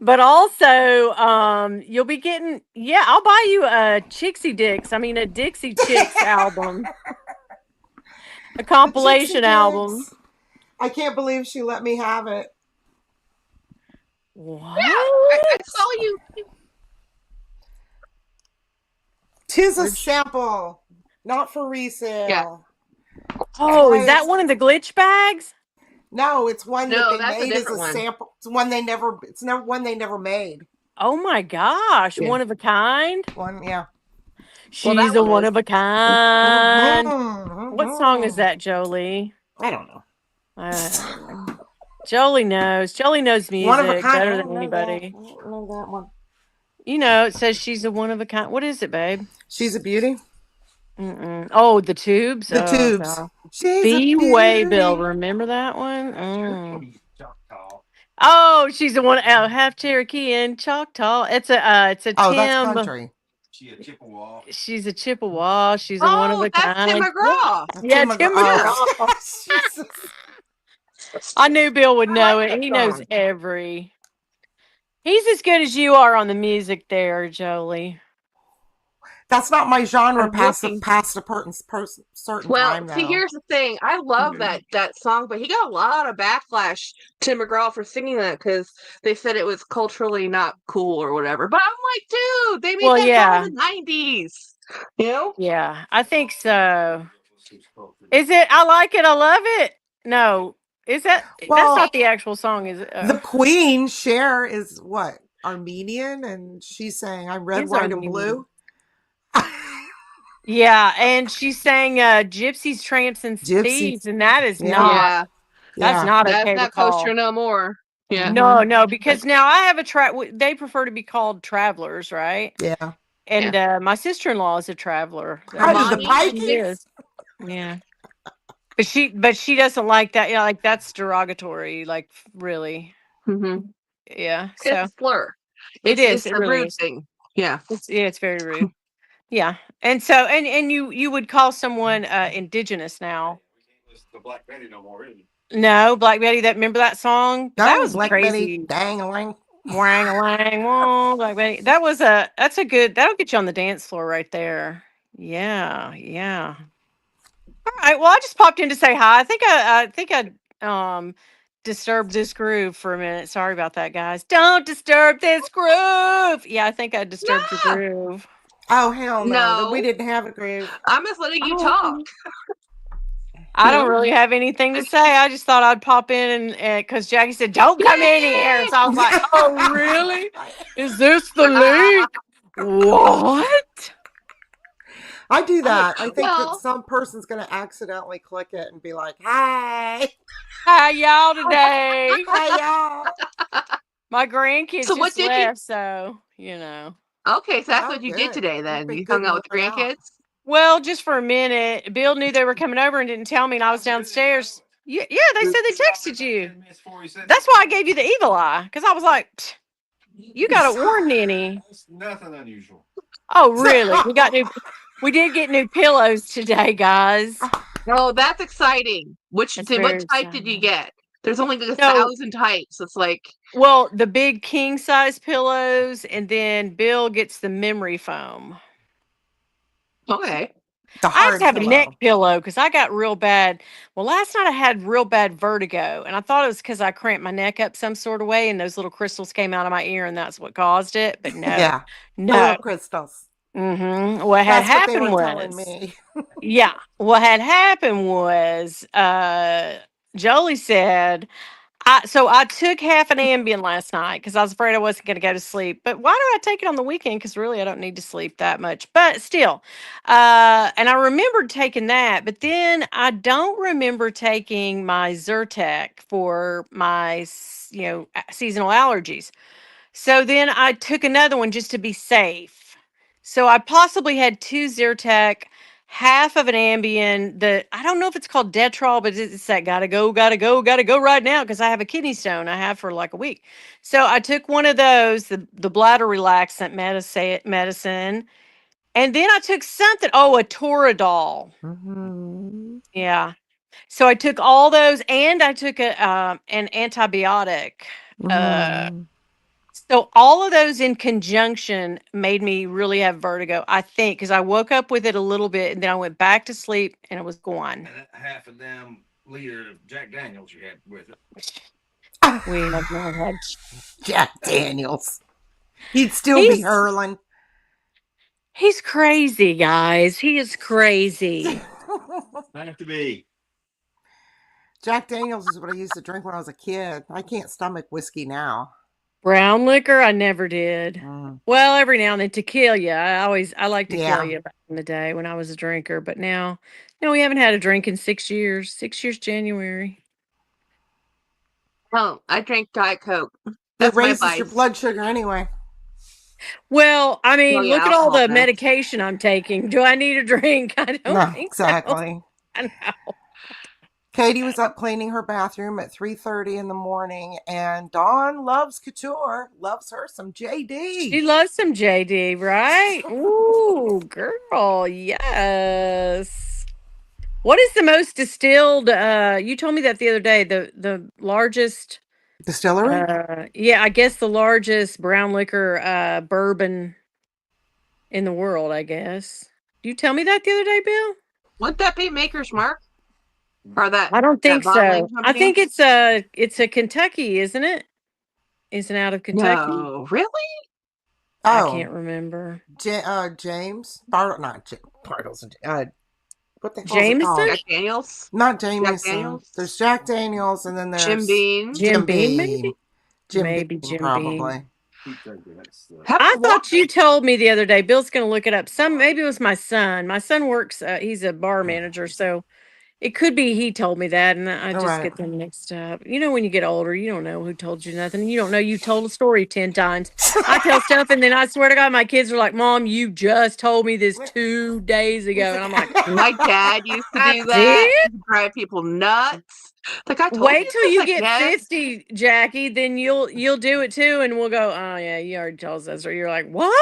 But also, you'll be getting, yeah, I'll buy you a a Dixie Chicks album, a The Dixie compilation album. Chicks. I can't believe she let me have it. I What? saw you. 'Tis a Where'd she- sample, not for Yeah. resale. Oh, is Why that it's one of the glitch bags? no, it's one that No, they that's a made as a different one. sample. It's one they never. It's never one they never made. Oh my gosh, Yeah. one of a kind. One, yeah. Well, that She's a one one is. of a kind. Mhm, What song is mhm. that, Jolie? I don't know. Jolie knows. Jolie knows One of a music kind. I better than don't know that. I anybody. don't know that one. You know, it says she's a one of a kind. What is it, babe? She's a beauty. Mm-mm. Oh, the tubes. The Oh, tubes. God. She's a Be way, Bill. beauty. Remember that one? Oh, she's the one. Oh, half Cherokee and Choctaw. It's a Oh, that's Tim. country. She's a Chippewa. She's a one of Oh, a that's Tim kind. McGraw. Yeah, Tim Tim McGraw. McGraw. Oh, Jesus. I knew Bill would I know like it. that He knows song. every. He's as good as you are on the music there, Jolie. That's not my genre I'm past looking. a certain Well, time see, now. here's the thing. I love that song, but he got a lot of backlash, Tim McGraw, for singing that because they said it was culturally not cool or whatever. But I'm like, dude, they made Well, that yeah. song in the 90s. You know? Yeah, I think so. Is it? I like it. I love it. No, is that? That's Well, not the actual song, is it? the Queen, Cher, is what? Armenian, and she's saying, I'm red, Is white, and Armenian. blue. Yeah, and she sang "Gypsies, Tramps, and Gypsy. Thieves," and that is Yeah. not. Yeah. That's Yeah. not That's okay to not call. kosher no more. Yeah. No, no, because now I have they prefer to be called travelers, right? Yeah. And my sister-in-law is a traveler. How do the Armani? She Pikes? is. Yeah. But she doesn't like that. Yeah, like that's derogatory. Like really. Mm-hmm. Yeah. It's So a slur. it It's is. It a really rude is. thing. Yeah. It's very rude. Yeah. And so and you would call someone indigenous now. No, Black Betty. Remember that song? That No, was Black Betty, crazy. dang-a-lang. Wang a lang, wong, Black Betty. That's a good. That'll get you on the dance floor right there. Yeah, yeah. All right. Well, I just popped in to say hi. I think I disturbed this groove for a minute. Sorry about that, guys. Don't disturb this groove. Yeah, I think I disturbed the No. groove. Oh, hell no. No. We didn't have a groove. I'm just letting you Oh. talk. I don't really have anything to say. I just thought I'd pop in and because Jackie said, "Don't come in here." So I was like, "Oh, really? Is this the link? What?" I do that. I think that Well- some person's going to accidentally click it and be like, hi. How y'all today? Hi, y'all. My grandkids So what just did you- left, so you know. Okay, so that's Oh, what you did good. today You've then. been You good hung out with looking out. grandkids? Well, just for a minute. Bill knew they were coming over and didn't tell me, and I was downstairs. Yeah, they said they texted you. That's why I gave you the evil eye, because I was like, "Pfft, you got to warn Nenny." Nothing unusual. Oh, really? We did get new pillows today, guys. Oh, that's exciting. That's What very type did you exciting. get? There's only like No. 1,000 types. It's like, Well, the big king size pillows, and then Bill gets the memory foam. okay. The I have hard to have a pillow. neck pillow because I got real bad. Well, last night I had real bad vertigo, and I thought it was because I cramped my neck up some sort of way, and those little crystals came out of my ear, and that's what caused it. But no, Yeah. The no. little crystals. What had That's what they happened were telling was, me. yeah, what had happened was, Jolie said, so I took half an Ambien last night because I was afraid I wasn't going to go to sleep. But why do I take it on the weekend? Because really, I don't need to sleep that much. But still, and I remembered taking that. But then I don't remember taking my Zyrtec for my, seasonal allergies. So then I took another one just to be safe. So I possibly had two Zyrtec, half of an Ambien. I don't know if it's called Detrol, but it's that gotta go right now because I have a kidney stone. I have for like a week. So I took one of those, the bladder relaxant medicine, and then I took something. Oh, a Toradol. Mhm. Yeah. So I took all those, and I took an antibiotic. Mhm. So all of those in conjunction made me really have vertigo, I think, because I woke up with it a little bit and then I went back to sleep and it was gone. And half a damn liter of Jack Daniels you had with it. We have not had. Jack Daniels. He'd still be He's hurling. he's crazy, guys. He is crazy. Have to be. Jack Daniels is what I used to drink when I was a kid. I can't stomach whiskey now. Brown liquor, I never did. Mm. Well, every now and then tequila. I like Yeah. tequila back in the day when I was a drinker, but now, no, we haven't had a drink in 6 years. 6 years January. Oh, I drink Diet Coke. It That's my raises your vice. blood sugar anyway. Well, I mean, yeah, look at all alcohol the does. medication I'm taking. Do I need a drink? I don't No, think so. exactly. I know. Katie was up cleaning her bathroom at 3:30 in the morning, and Dawn loves couture, loves her some She JD. loves some JD, right? Ooh, girl, yes. What is the most distilled? You told me that the other day. The largest. Distillery? Yeah, I guess the largest brown liquor bourbon in the world. I guess. You tell me that the other day, Bill? Wouldn't that be Maker's Mark? Or that I don't think bottling so. I company? think it's a Kentucky, isn't it? Isn't it out of Kentucky? No, really? I Oh, can't remember. James not Bartles. What the hell is it Jameson? called? Jack Daniels? Not Jack Jameson. Daniels? There's Jack Daniels, and then there's Jim Beam? Jim Beam, maybe? Jim Maybe Beam, Jim probably. Beam. Keep drinking that stuff. I thought you told me the other day. Bill's going to look it up. Maybe it was my son. My son works. He's a bar manager, so it could be he told me that, and I All just right. get them mixed up. You know, when you get older, you don't know who told you nothing. You don't know you told a story 10 times. I tell stuff, and then I swear to God, my kids are like, "Mom, you just told me this 2 days ago," and I'm like, My dad used to I do that. did? He'd drive people nuts. Like I told Wait you till this, you I get guess. 50, Jackie, then you'll do it too, and we'll go, "Oh yeah, you already told us that." Or you're like, "What?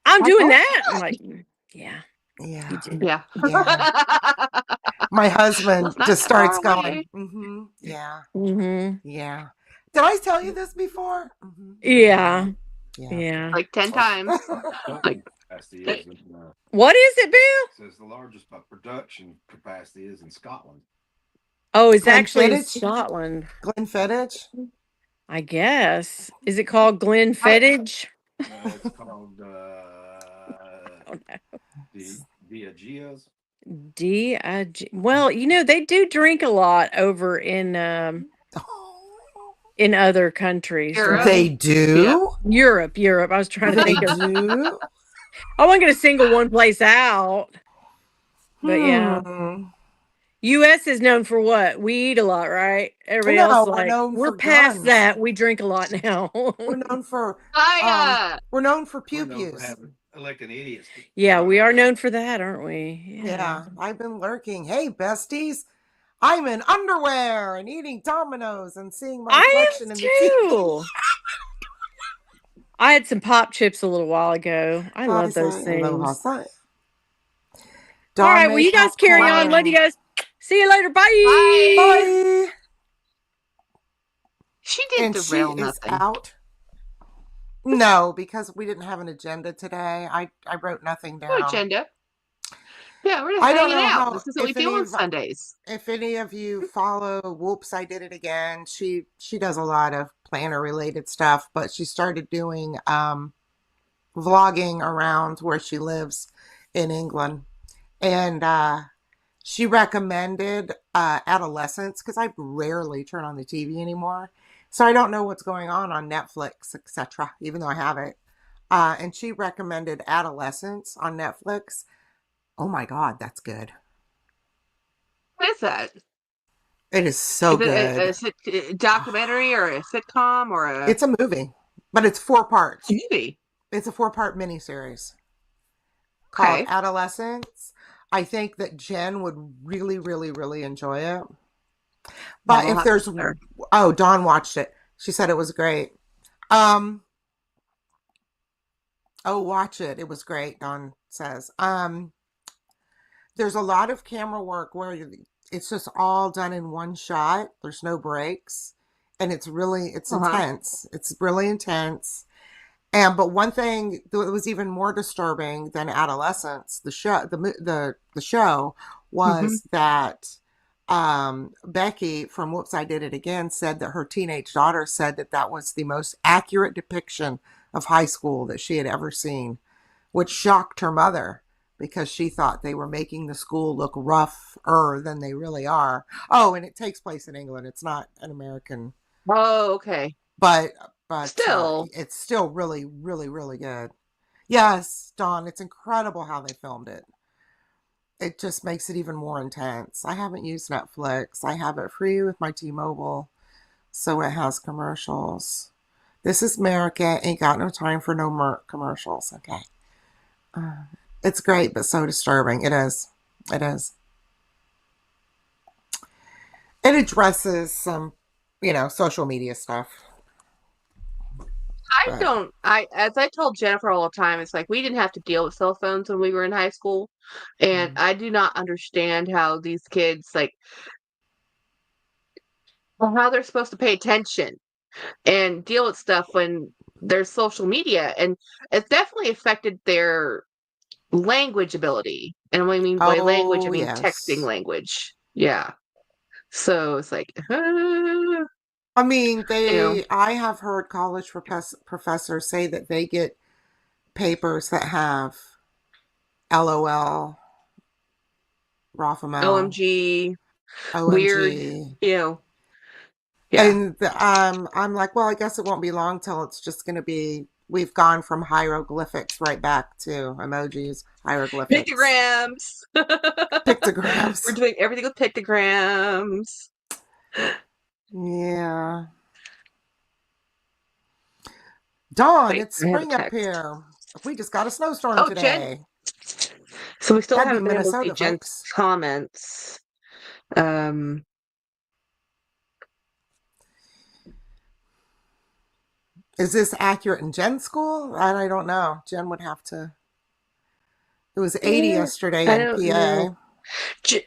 I'm I doing told you that." I'm that. like, yeah, you Yeah. did. Yeah. Yeah. My husband Let's not just get far starts away. going, yeah, Mm-hmm. yeah. Did I tell you this before? Yeah. Yeah. Yeah. Like 10 times. Like Capacity is in, What is it, Bill? says the largest production capacity is in Scotland. Oh, it's Glenfiddich? actually in Scotland. Glenfiddich? I guess. Is it called Glenfiddich? It's called Oh, no. Diageo's. Well, you know, they do drink a lot over in other countries, Europe. right? They do? Europe. I was trying to They think of. do? I wasn't going to single one place out, but yeah. U.S. is known for what? We eat a lot, right? Everybody No, else, we're like, known we're for past guns. that. We drink a lot now. We're known for I pew We're known for pews. having electing idiots. Yeah, we are known for that, aren't we? Yeah, I've been lurking. Hey, besties, I'm in underwear and eating Dominoes and seeing my I reflection am in the TV. too. I had some pop chips a little while ago. I love those Aloha, things. sigh. All right, well, you guys carry on. Love you guys. See you later. Bye. Bye. She didn't And she derail is nothing. out. No, because we didn't have an agenda today. I wrote nothing No down. agenda. Yeah, we're just I don't hanging know out. how- This is what we if do any on of- Sundays. If any of you follow Whoops, I Did It Again, she does a lot of planner related stuff, but she started doing vlogging around where she lives in England. And she recommended Adolescence, because I rarely turn on the TV anymore. So I don't know what's going on Netflix, etc., even though I have it. And she recommended Adolescence on Netflix. Oh my God, that's good. What is that? It is so Is good. it a documentary or a sitcom or a It's a movie, but it's 4 parts. movie? It's a 4-part miniseries called Okay. Adolescence. I think that Jen would really, really, really enjoy it. But I'll if have there's, to there. Dawn watched it. She said it was great. Watch it. It was great, Dawn says. There's a lot of camera work where it's just all done in one shot. There's no breaks. and it's Uh-huh. intense. It's really intense. But one thing that was even more disturbing than adolescence, the show Hmm. was that Becky from Whoops, I Did It Again said that her teenage daughter said that that was the most accurate depiction of high school that she had ever seen, which shocked her mother because she thought they were making the school look rougher than they really are. Oh, and it takes place in England. It's not an American, Oh, okay. but Still, it's still really, really, really good. Yes, Dawn, it's incredible how they filmed it. It just makes it even more intense. I haven't used Netflix. I have it free with my T-Mobile, so it has commercials. This is America. Ain't got no time for no commercials. Okay. Uh, it's great, but so disturbing. It is. It is. It addresses some, social media stuff. But as I told Jennifer all the time, it's like we didn't have to deal with cell phones when we were in high school. And mm, I do not understand how these kids, like, well, how they're supposed to pay attention and deal with stuff when there's social media. And it's definitely affected their language ability. And when I mean by language, I oh mean texting yes. language. Yeah. So it's like, I mean, you know, I have heard college professors say that they get papers that have LOL, Rafamo, OMG, weird, OMG. you know, yeah. And I'm like, well, I guess it won't be long till it's just going to be, we've gone from hieroglyphics right back to emojis, hieroglyphics, Pictograms. We're pictograms. doing everything with pictograms. Yeah. Dawn, Wait, it's I have a spring up text. here. We just got a snowstorm Oh, Jen. today. So we still That'd be haven't been able to see Minnesota, Jen's folks. comments. Um, Is this accurate in Jen's school? I don't know. Jen would have to. It was 80 eh, yesterday I in don't know. PA. J-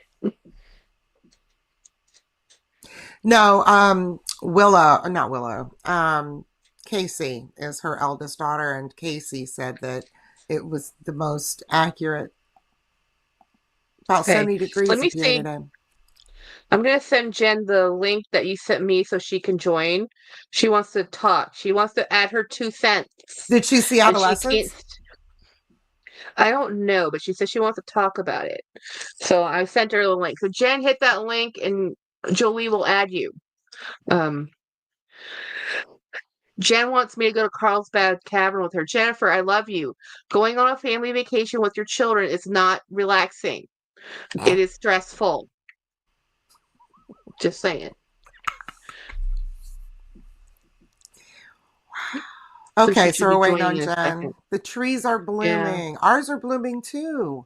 No, Willow, not Willow. Casey is her eldest daughter, and Casey said that it was the most accurate. About okay, 70 let degrees me up here see. today. I'm gonna send Jen the link that you sent me so she can join. She wants to talk. She wants to add her 2 cents, Did she see and she can't. adolescents? I don't know, but she says she wants to talk about it. So I sent her the link. So Jen, hit that link, and Jolie will add you. Um, Jen wants me to go to Carlsbad Tavern with her. Jennifer, I love you. Going on a family vacation with your children is not relaxing. It is stressful. Just saying. So she Okay, so should we're be waiting joining on in a second. Jen. The trees are Yeah. blooming. Ours are blooming too.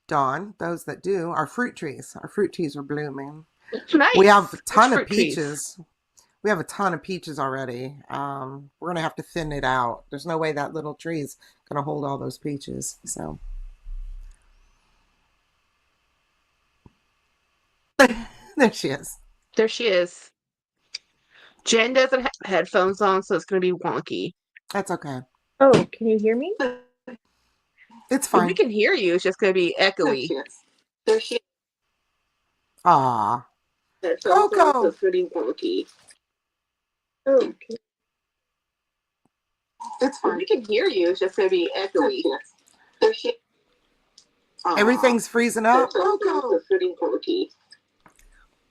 Dawn, those that do, our fruit trees. Our fruit trees are blooming. We have a Nice. Which ton of fruit trees? peaches. We have a ton of peaches already. We're gonna have to thin it out. There's no way that little tree's gonna hold all those peaches. So there she is. There she is. Jen doesn't have headphones on, so it's going to be wonky. That's okay. Oh, can you hear me? It's We fine. can hear you. It's just going to be echoey. There she is. Aw. Headphones on, so Coco. it's going to be wonky. Oh, okay. It's fine. We can hear you. It's just going to be echoey. There she is. Everything's freezing up. Coco. So it's going to be wonky.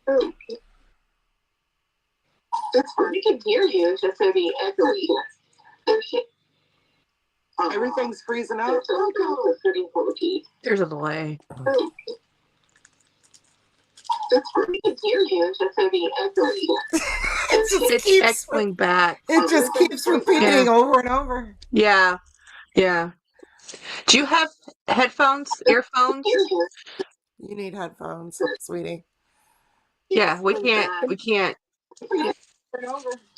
Okay. It's fine. We can hear you. It's just going to be echoey. There she is. Everything's freezing up. Coco. There's a delay. Okay. It's fine. We can hear you. It's just going to be echoey. It's echoing back. It just keeps repeating over and over. Yeah. Yeah. Do you have headphones, earphones? You need headphones, sweetie. Yeah, we can't.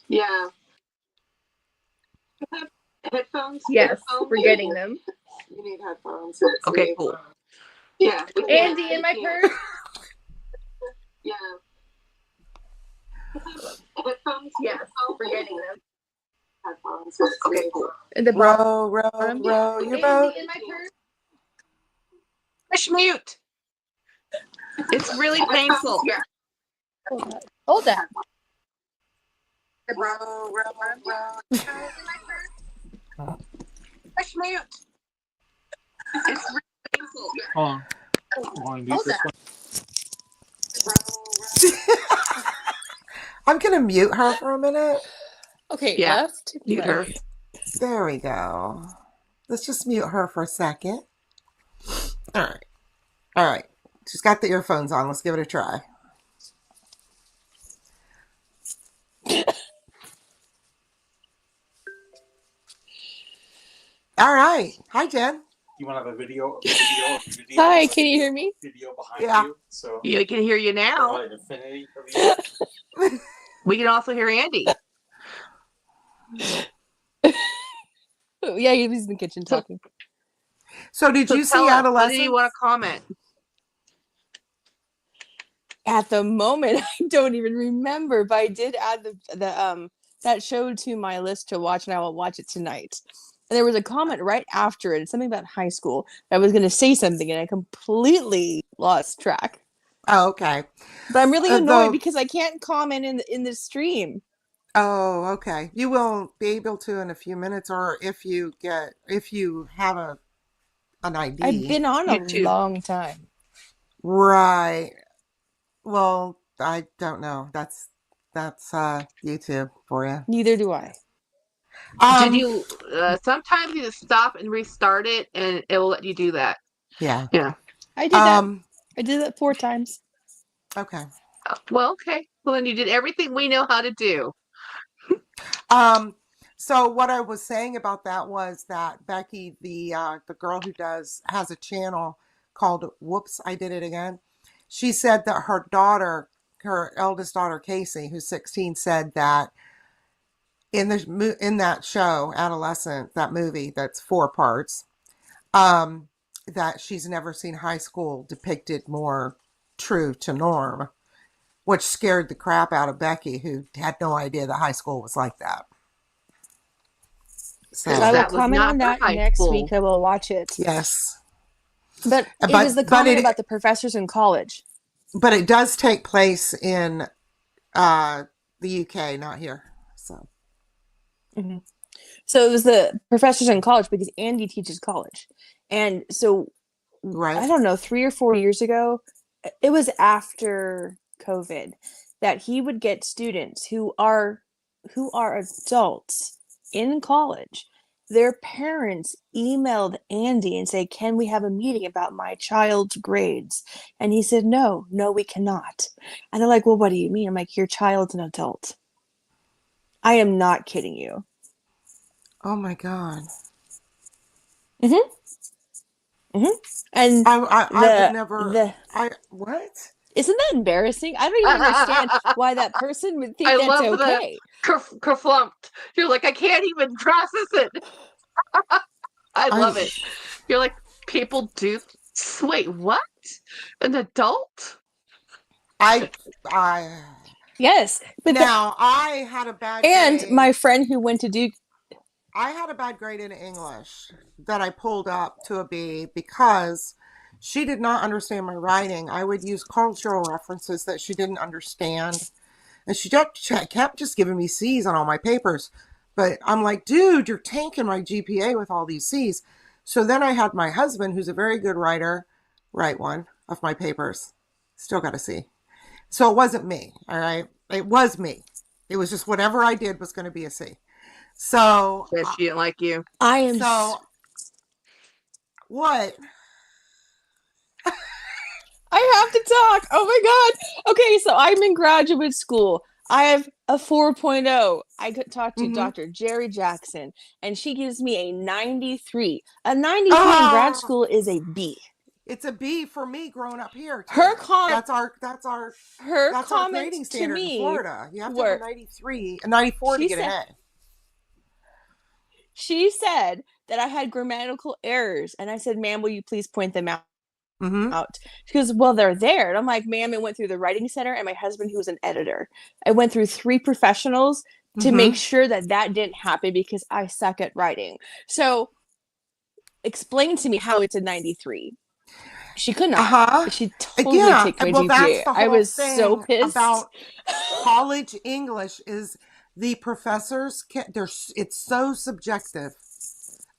Yeah. Headphones? Yes, Earphones? we're getting them. You need headphones. Okay, cool. Yeah. Andy in my purse. Yeah. Headphones? Yes, we're getting them. Headphones. Okay, cool. The Row, row, row your boat. In my purse. push mute. It's really painful. Yeah. Hold that. Row, row, row. Push mute. It's really painful. Hold on. You want to use this one? I'm gonna mute her for a minute. Okay, Yeah. left. Mute her. There we go. Let's just mute her for a second. All right. All right. She's got the earphones on. Let's give it a try. All right. Hi, Jen. You want to have a video? Hi, can you hear me? Video behind Yeah. you. So You can hear you now. an infinity of you. We can also hear Andy. Yeah, he's in the kitchen talking. So, did So you see tell us, what Adolescence? do you want to comment? At the moment, I don't even remember, but I did add the that show to my list to watch, and I will watch it tonight. And there was a comment right after it, something about high school. I was going to say something, and I completely lost track. Oh, okay. But I'm really annoyed though- because I can't comment in the stream. Oh, okay. You will be able to in a few minutes, or if you have an ID. I've been on a YouTube. long time. Right. Well, I don't know. That's YouTube for you. Neither do I. Did you sometimes you just stop and restart it and it will let you do that? Yeah. I did that. Um. I did that 4 times. Okay. Well, okay. Well, then you did everything we know how to do. So what I was saying about that was that Becky, the girl who has a channel called Whoops, I Did It Again. She said that her daughter, her eldest daughter Casey, who's 16, said that in that show Adolescent, that movie that's 4 parts, that she's never seen high school depicted more true to norm, which scared the crap out of Becky, who had no idea that high school was like that. So, I will That was comment not on for that high next school. week. I will watch it. yes. But it But- was the but comment it- about the professors in college. But it does take place in the UK, not here. So So it was the professors in college because Andy teaches college. And so right. I don't know, 3 or 4 years ago, it was after COVID, that he would get students who are adults in college. Their parents emailed Andy and say, "Can we have a meeting about my child's grades?" And he said, no, we cannot. And they're like, "Well, what do you mean?" I'm like, "Your child's an adult." I am not kidding you. Oh my God. And I would never. What? isn't that embarrassing? I don't even understand why that person would think I that's love the- okay. Kerflumped. You're like, I can't even process it. I love it. You're like, people do. Wait, what? An adult? I Yes, but now I had a bad and grade. my friend who went to Duke, I had a bad grade in English that I pulled up to a B because she did not understand my writing. I would use cultural references that she didn't understand. And she kept just giving me C's on all my papers. But I'm like, dude, you're tanking my GPA with all these C's. So then I had my husband, who's a very good writer, write one of my papers. Still got a C. So it wasn't me, all right? It was me. It was just whatever I did was going to be a C. So That she didn't like you. I am so what? I have to talk. Oh my God. Okay, so I'm in graduate school. I have a 4.0. I could talk to Mhm. Dr. Jerry Jackson, and she gives me a 93. A 93 in Oh. grad school is a B. It's a B for me growing up here. too. Her comment, That's our her that's our grading comments to standard in me, Florida. You have to were- have a 93, a 94 to She get an said- A. she said that I had grammatical errors, and I said, "Ma'am, will you please point them out Mm-hmm. out? She goes, well, they're there. And I'm like, ma'am, it went through the writing center and my husband, who was an editor. I went through 3 professionals to make sure that that didn't happen because I suck at writing. So explain to me how it's a 93. She could not. Uh-huh. She totally Yeah. kicked my Well, that's GPA. the I whole was so thing pissed. about college English is the professors it's so subjective.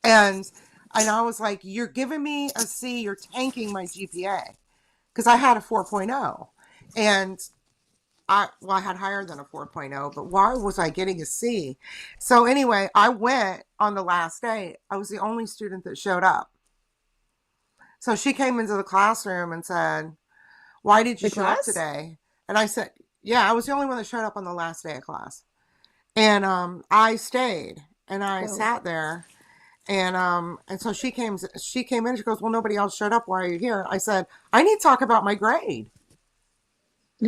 And I was like, you're giving me a C, you're tanking my GPA. Because I had a 4.0. And I had higher than a 4.0, but why was I getting a C? So anyway, I went on the last day. I was the only student that showed up. So she came into the classroom and said, why did you The show up class? today? And I said, yeah, I was the only one that showed up on the last day of class. And I stayed and I Oh. sat there. And so she came in, she goes, well, nobody else showed up. Why are you here? I said, I need to talk about my grade.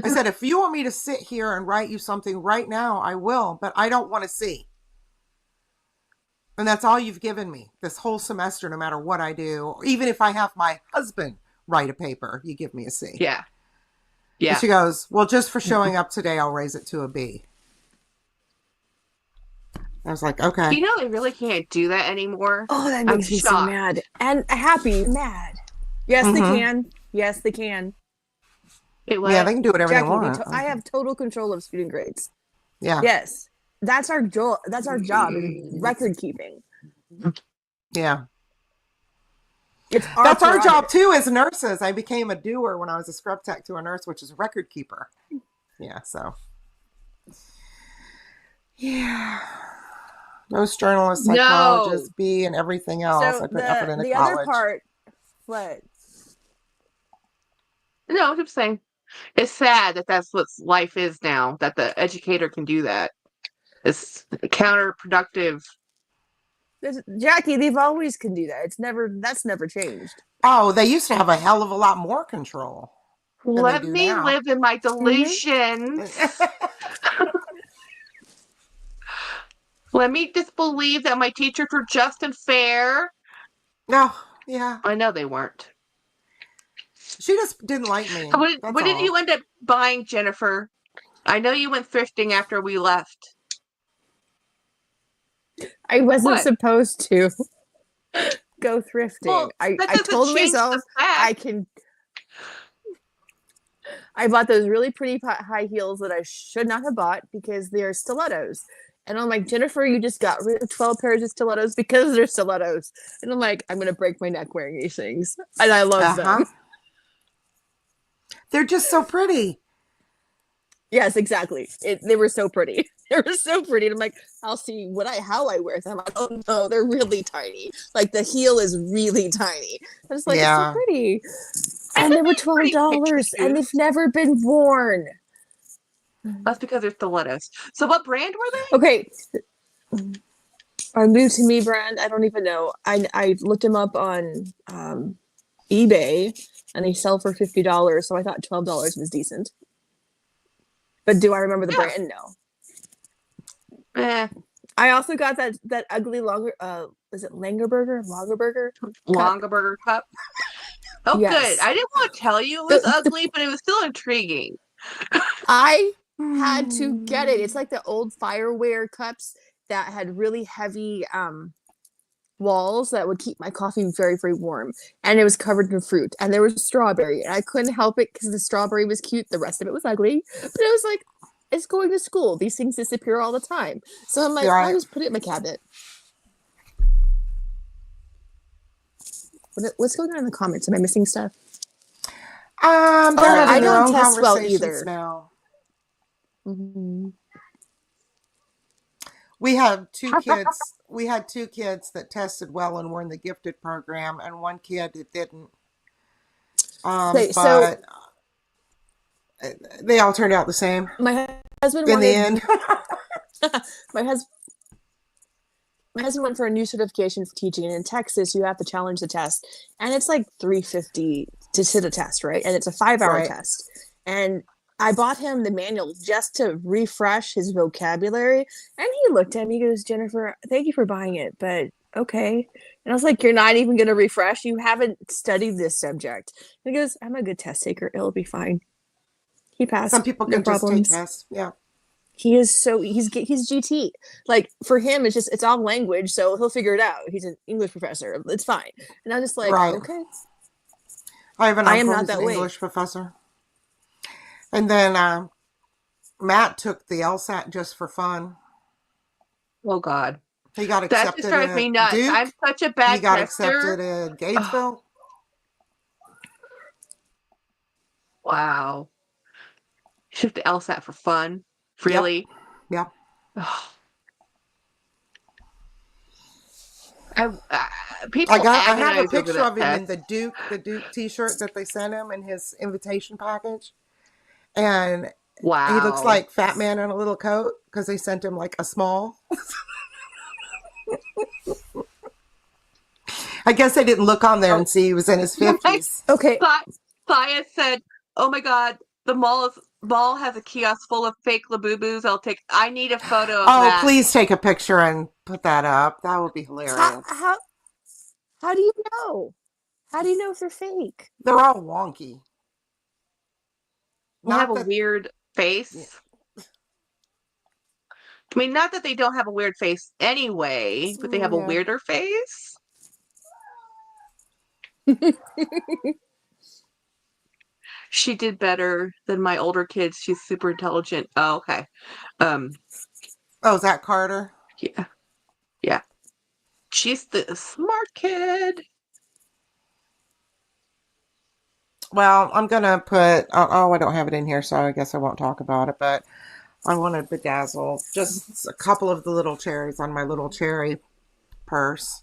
I said, if you want me to sit here and write you something right now, I will, but I don't want to see. And that's all you've given me this whole semester, no matter what I do. Or even if I have my husband write a paper, you give me a C. Yeah. And Yeah. she goes, well, just for showing up today, I'll raise it to a B. I was like, okay. You know, they really can't do that anymore. Oh, that I'm makes me so shocked. mad. And happy, mad. Yes, they Mhm. can. Yes, they can. It was. Yeah, they can do whatever Jackie, they want. I have total control of student grades. Yeah. Yes. That's our job. That's our job, is record keeping. Yeah. It's That's our prerogative. job too as nurses. I became a doer when I was a scrub tech to a nurse, which is a record keeper. Yeah, so. Yeah. Most journalists, No. psychologists, B, and everything else. So I put effort into the college. other part, what? No, I'm just saying. It's sad that that's what life is now, that the educator can do that. It's counterproductive. Jackie, they've always can do that. That's never changed. Oh, they used to have a hell of a lot more control. Let do me now. live in my delusions. Let me just believe that my teachers were just and fair. No, yeah. I know they weren't. She just didn't like me. So what That's did all. you end up buying, Jennifer? I know you went thrifting after we left. I wasn't What? supposed to go thrifting. Well, I that doesn't told change myself the fact. I can. I bought those really pretty high heels that I should not have bought because they are stilettos. And I'm like, Jennifer, you just got rid of 12 pairs of stilettos because they're stilettos. And I'm like, I'm going to break my neck wearing these things. And I love them. They're just so pretty. Yes, exactly. They were so pretty. They were so pretty. And I'm like, I'll see how I wear them. I'm like, oh no, they're really tiny. Like the heel is really tiny. I was like, it's so pretty. And they were $12 and they've never been worn. That's because they're stilettos. So what brand were they? Okay. Our New To Me brand, I don't even know. I looked them up on eBay and they sell for $50. So I thought $12 was decent. But do I remember the brand? No. Eh, I also got that ugly is it Lagerberger? Longaberger cup. Oh, Yes. good. I didn't want to tell you it was ugly, but it was still intriguing. I had to get it. It's like the old Fireware cups that had really heavy walls that would keep my coffee very, very warm. And it was covered in fruit. And there was strawberry. And I couldn't help it because the strawberry was cute. The rest of it was ugly. But I was like, it's going to school. These things disappear all the time. So I'm like, I'll just put it in my cabinet. What's going on in the comments? Am I missing stuff? They're having I their don't own test well conversations either. now. Mm-hmm. We had two kids. We had 2 kids that tested well and were in the gifted program, and 1 kid that didn't. But they all turned out the same My husband in the wanted end. my husband went for a new certification for teaching, and in Texas you have to challenge the test, and it's like $350 to sit a test, right? And it's a 5-hour test. And I bought him the manual just to refresh his vocabulary, and he looked at me, he goes, Jennifer, thank you for buying it, but okay. And I was like, you're not even going to refresh? You haven't studied this subject. And he goes, I'm a good test taker. It'll be fine. He passed. Some people No can just take problems. tests. Yeah. He is so he's GT. Like for him, it's all language, so he'll figure it out. He's an English professor. It's fine. And I'm just like, Right. okay. I have an I am uncle not who's that an way. English professor. And then Matt took the LSAT just for fun. Oh God. He got That just accepted drives me at nuts. I'm Duke. such a He bad got tester. accepted at Gatesville. Wow. Shift to LSAT for fun. Really? Yep. People I have a agonize over picture that of him in test. the Duke T-shirt that they sent him in his invitation package, and Wow. he looks like Fat Man in a little coat because they sent him like a small. I guess they didn't look on there and see he was in his 50s. Okay. Saya said, "Oh my God, the mall has a kiosk full of fake Labubus. I need a photo of Oh, that." please take a picture and put that up. That would be hilarious. How do you know? How do you know if they're fake? They're all wonky. They have a weird face. I mean, not that they don't have a weird face anyway, but they have a Yeah. weirder face. She did better than my older kids. She's super intelligent. Oh, okay. Oh, is that Carter? Yeah. Yeah. She's the smart kid. Well, I'm gonna put. Oh, I don't have it in here, so I guess I won't talk about it. But I want to bedazzle just a couple of the little cherries on my little cherry purse.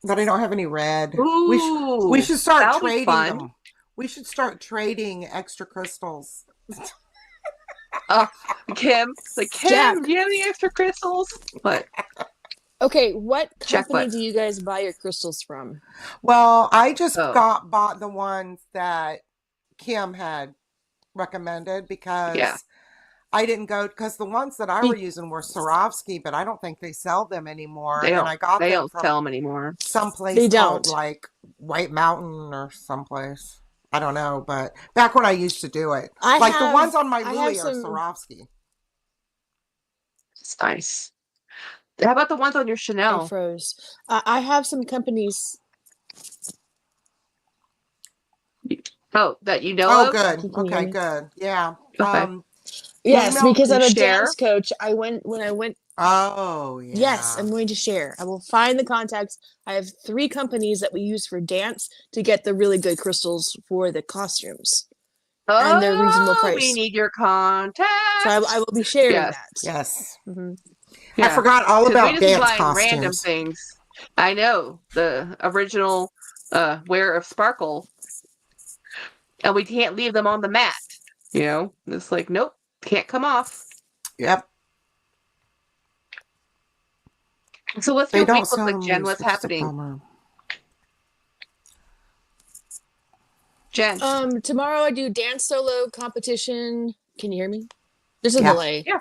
But I don't have any red. Ooh, we should start that'll be trading fun. them. We should start trading extra crystals. Kim, Jack. do you have any extra crystals? What? Okay, what Jack company what? do you guys buy your crystals from? Well, I just Oh. bought the ones that Kim had recommended because Yeah. I didn't go because the ones that I were using were Swarovski, but I don't think they sell them anymore. They And I got They them don't from sell them anymore. someplace They called don't. like White Mountain or someplace. I don't know, but back when I used to do it, the ones on my Louis are Swarovski. It's nice. How about the ones on your I Chanel? froze. I have some companies. Oh, that you know Oh, of? good. Can you hear Okay, me? good. Yeah. Okay. Yes, Email because and I'm a share? dance coach. When I went. Oh, yeah. Yes, I'm going to share. I will find the contacts. I have 3 companies that we use for dance to get the really good crystals for the costumes. And they're reasonable price. We need your contact. So I will be sharing Yes. that. Yes. Mhm. I forgot all 'Cause about we just be dance buying costumes. random things. I know the original wear of Sparkle, and we can't leave them on the mat. You know, it's like nope, can't come off. Yep. So what's They your don't week look sell like, them Jen? loose, What's which is a happening, bummer. Jen? Tomorrow I do dance solo competition. Can you hear me? There's a Yeah. delay. Yeah.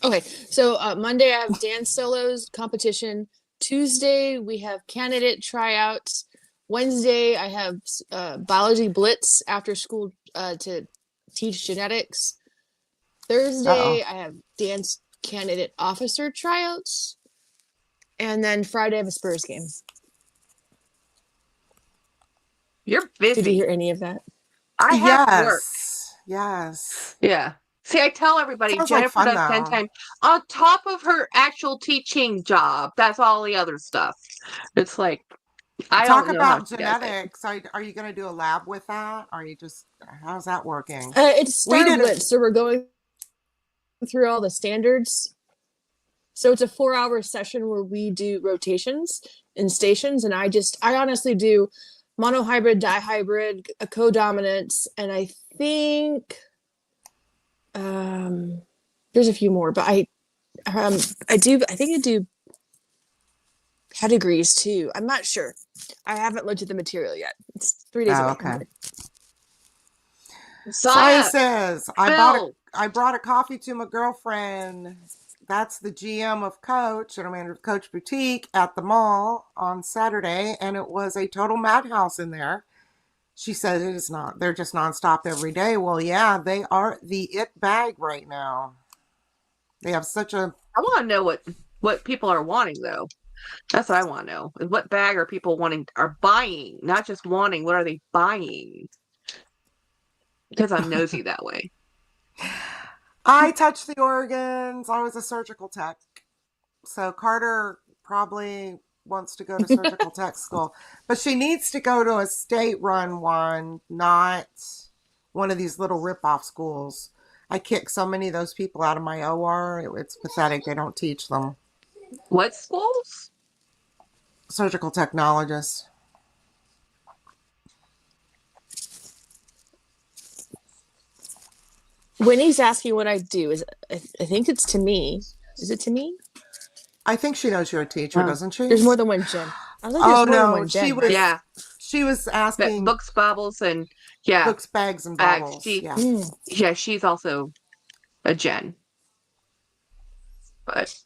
Okay, so Monday I have dance solos competition. Tuesday we have candidate tryouts. Wednesday I have biology blitz after school to teach genetics. Thursday I have dance candidate officer tryouts. And then Friday I have a Spurs game. You're busy. Did you hear any of that? I have work. Yes. Yeah. See, I tell everybody Sounds like Jennifer fun, does 10 though. times on top of her actual teaching job. That's all the other stuff. It's like I Talk don't know how about she does it. genetics. Are you going to do a lab with that? Or are you just, how's that working? It's We Star did a- Blitz, so we're going through all the standards. So it's a 4-hour session where we do rotations in stations, and I honestly do monohybrid, dihybrid, a codominance, and I think there's a few more, but I think I do pedigrees too. I'm not sure. I haven't looked at the material yet. It's 3 days Oh, away. okay. Saya, Saya says, I brought a coffee to my girlfriend. That's the GM of Coach, general manager of Coach Boutique at the mall on Saturday, and it was a total madhouse in there. She said it is not. They're just nonstop every day. Well, yeah, they are the it bag right now. They have such a I want to know what people are wanting though. That's what I want to know. Is what bag are people buying? Not just wanting. What are they buying? Because I'm nosy that way. I touched the organs. I was a surgical tech. So Carter probably wants to go to surgical tech school, but she needs to go to a state-run one, not one of these little rip-off schools. I kick so many of those people out of my OR. It's pathetic. They don't teach them. What schools? Surgical technologists. Winnie's asking what I do. I think it's to me. Is it to me? I think she knows you're a teacher, Oh. doesn't she? There's more than one Jen. I think Oh, there's more no, than one Jen. she right? was- Yeah, She was asking books, baubles, and yeah, books, bags, and bags. baubles. She- Yeah. yeah. She's also a Jen. But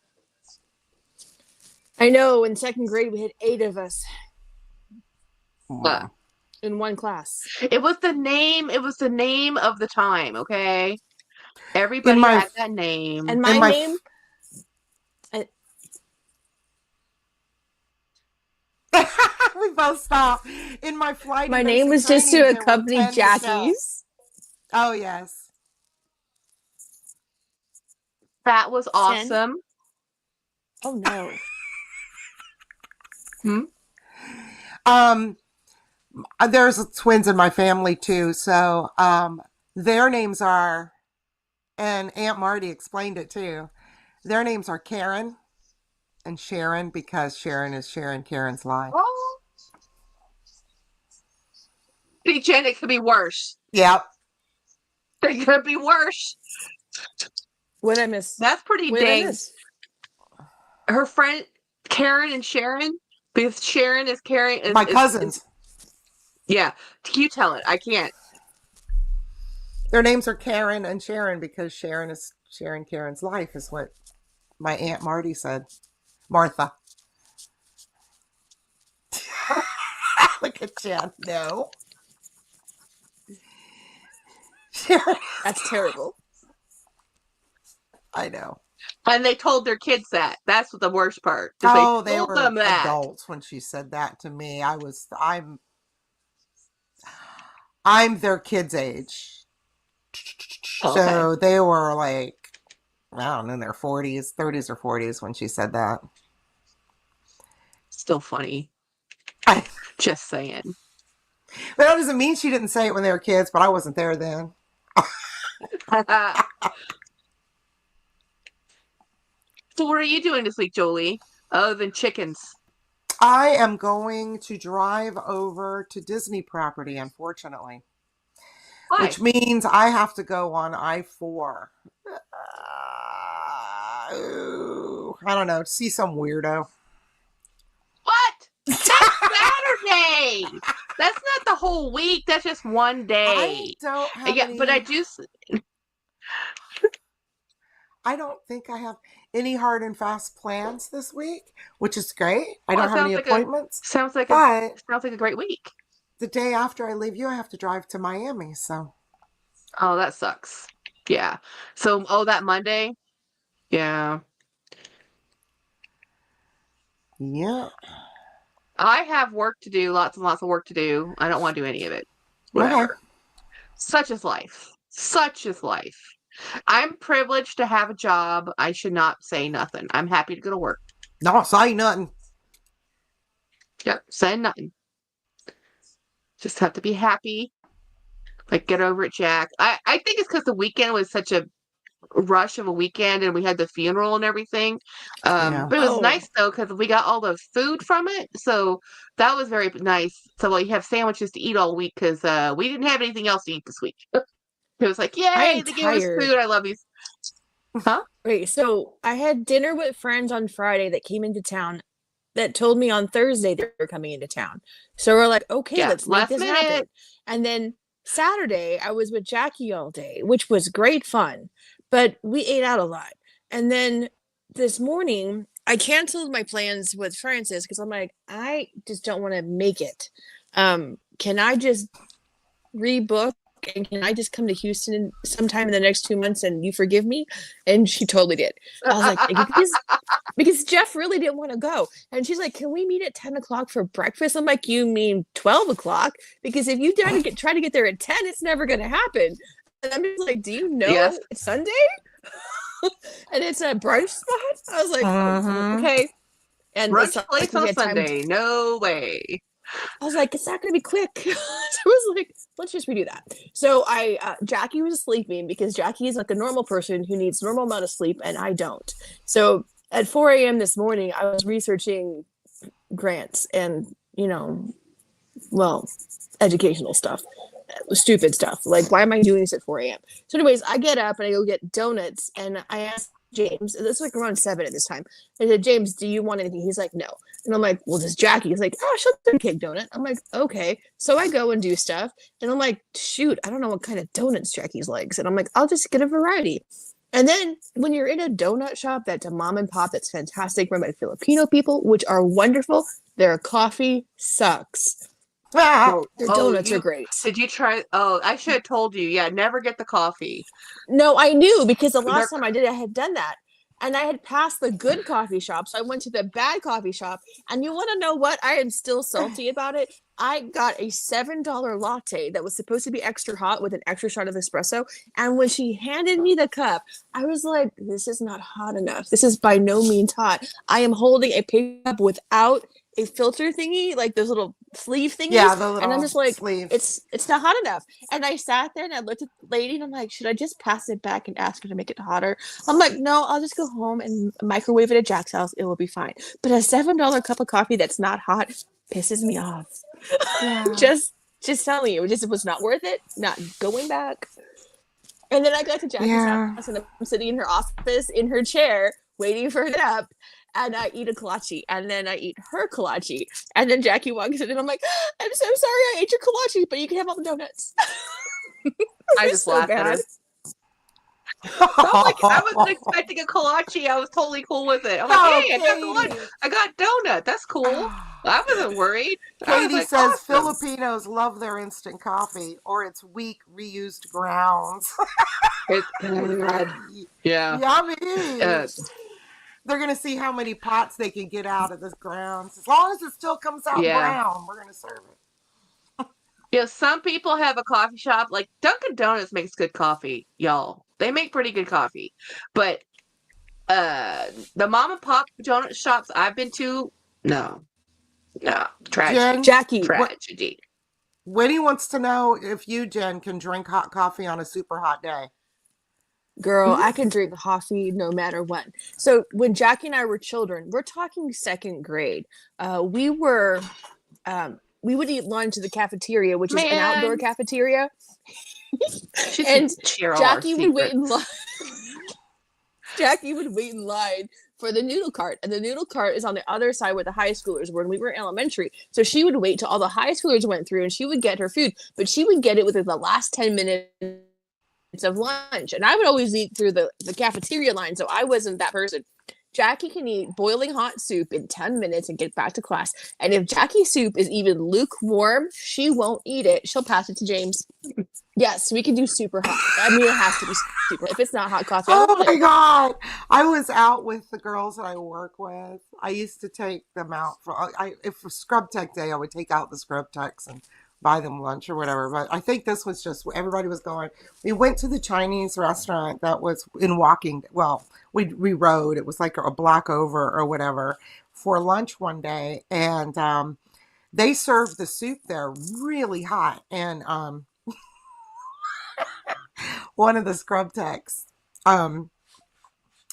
I know. In second grade, we had 8 of us uh, in one class. it was the name. It was the name of the time. Okay, everybody my- had that name. And my And my- name, We both stopped. In my flight. my and name was basic just to training, there were accompany 10 to show. Jackie's. Oh, yes. That was awesome. Oh no. There's twins in my family too, so their names are, and Aunt Marty explained it too. Their names are Karen and Sharon because Sharon is Sharon Karen's life. Oh. Jen, it could be worse. Yep. It could be worse. What did I miss? That's pretty What did I dang. miss? Her friend Karen and Sharon, because Sharon is Karen. My cousins. Yeah, you tell it. I can't. Their names are Karen and Sharon because Sharon is Sharon Karen's life is what my Aunt Marty said. Martha. Look at Jen. No. Sharon. That's terrible. I know. And they told their kids that. That's the worst part. is Oh, they they told were them that. adults when she said that to me. I'm their kids' age. Oh, So they were like, I don't know, in their 40s, 30s or 40s when she said that. Still funny. I- Just saying. But that doesn't mean she didn't say it when they were kids, but I wasn't there then. So what are you doing this week, Jolie? Other than chickens? I am going to drive over to Disney property, unfortunately, Why? which means I have to go on I-4. I don't know, see some weirdo. What? That's Saturday. That's not the whole week. That's just one I day. don't have Yeah, any, but I do. I don't think I have any hard and fast plans this week, which is great. I Well, don't it have any sounds like appointments. Sounds like But a great week. the day after I leave you, I have to drive to Miami. So Oh, that sucks. Yeah. So, that Monday. Yeah. yeah. I have work to do, lots and lots of work to do. I don't want to do any of it. Okay. Whatever. Such is life. Such is life. I'm privileged to have a job. I should not say nothing. I'm happy to go to work. No, say nothing. Yep, say nothing. Just have to be happy. Like, get over it, Jack. I think it's because the weekend was such a rush of a weekend and we had the funeral and everything. Yeah. But it was Oh. nice, though, because we got all the food from it. So that was very nice. So you have sandwiches to eat all week because we didn't have anything else to eat this week. It was like, yay, am they gave us tired. food. I love these. Wait, so I had dinner with friends on Friday that came into town that told me on Thursday they were coming into town. So we're like, okay, Yeah, let's make last this minute. happen. And then Saturday, I was with Jackie all day, which was great fun, but we ate out a lot. And then this morning I canceled my plans with Francis because I'm like, I just don't want to make it. Can I just rebook and can I just come to Houston sometime in the next 2 months and you forgive me? And she totally did. I was like, because Jeff really didn't want to go. And she's like, can we meet at 10 o'clock for breakfast? I'm like, you mean 12 o'clock? Because if you try to get there at 10, it's never going to happen. And I'm just like, do you know Yes. it's Sunday? And it's a brunch spot? I was like, okay. And Brunch it's not place like we on had time to- Sunday. No way. I was like, it's not going to be quick. So I was like, let's just redo that. So Jackie was sleeping because Jackie is like a normal person who needs normal amount of sleep, and I don't. So at 4 a.m. this morning, I was researching grants and, educational stuff, stupid stuff. Like, why am I doing this at 4 a.m.? So anyways, I get up and I go get donuts, and I asked James, and this was like around 7 at this time. I said, James, do you want anything? He's like, no. And I'm like, well, this Jackie. He's like, oh, she'll do a cake donut. I'm like, okay. So I go and do stuff. And I'm like, shoot, I don't know what kind of donuts Jackie's likes. And I'm like, I'll just get a variety. And then when you're in a donut shop that's a mom and pop that's fantastic, run by Filipino people, which are wonderful, their coffee sucks. Ah, Their donuts are great. Did you try? Oh, I should have told you. Yeah, never get the coffee. No, I knew because the last They're- time I did, I had done that. And I had passed the good coffee shop. So I went to the bad coffee shop. And you want to know what? I am still salty about it. I got a $7 latte that was supposed to be extra hot with an extra shot of espresso. And when she handed me the cup, I was like, this is not hot enough. This is by no means hot. I am holding a paper cup without a filter thingy, like those little sleeve thingies. yeah, the little and I'm just like, sleeves. it's not hot enough. And I sat there and I looked at the lady and I'm like, should I just pass it back and ask her to make it hotter? I'm like, no, I'll just go home and microwave it at Jack's house. It will be fine. But a $7 cup of coffee that's not hot pisses me off. Yeah. just telling you, it was not worth it. Not going back. And then I got to Jackie's Yeah. house and I'm sitting in her office in her chair waiting for her to get up. And I eat a kolache, and then I eat her kolache, and then Jackie walks in, and I'm like, "I'm so sorry, I ate your kolache, but you can have all the donuts." I It's just so laughed at bad. her. I wasn't expecting a kolache. I was totally cool with it. I'm like, Oh, hey, I got donut. That's cool. I wasn't worried. I was Katie like, says awesome. Filipinos love their instant coffee, or its weak reused grounds. It's bad. Yeah. Yummy. They're gonna see how many pots they can get out of this grounds. As long as it still comes out Yeah. brown, we're gonna serve it. Yeah, some people have a coffee shop. Like Dunkin' Donuts makes good coffee, y'all. They make pretty good coffee. But the mom and pop donut shops I've been to, no. Tragedy. Jen, Jackie, Tragedy. Winnie wants to know if you, Jen, can drink hot coffee on a super hot day. girl, I can drink coffee no matter what. So when Jackie and I were children, we're talking second grade. We would eat lunch at the cafeteria, which is an outdoor Man. cafeteria. She And can share all our Jackie would wait in secrets. line. Jackie would wait in line for the noodle cart, and the noodle cart is on the other side where the high schoolers were when we were in elementary. So she would wait till all the high schoolers went through, and she would get her food, but she would get it within the last 10 minutes of lunch. And I would always eat through the cafeteria line, so I wasn't that person. Jackie can eat boiling hot soup in 10 minutes and get back to class. And if Jackie's soup is even lukewarm, she won't eat it. She'll pass it to James. Yes, we can do super hot. I mean, it has to be super. If it's not hot coffee, I don't Oh want my it. God. I was out with the girls that I work with. I used to take them out if for Scrub Tech Day, I would take out the Scrub Techs and buy them lunch or whatever. But I think this was just everybody was going. We went to the Chinese restaurant that was in walking. Well, we rode. It was like a block over or whatever for lunch one day, and they served the soup there really hot. And one of the Scrub Techs,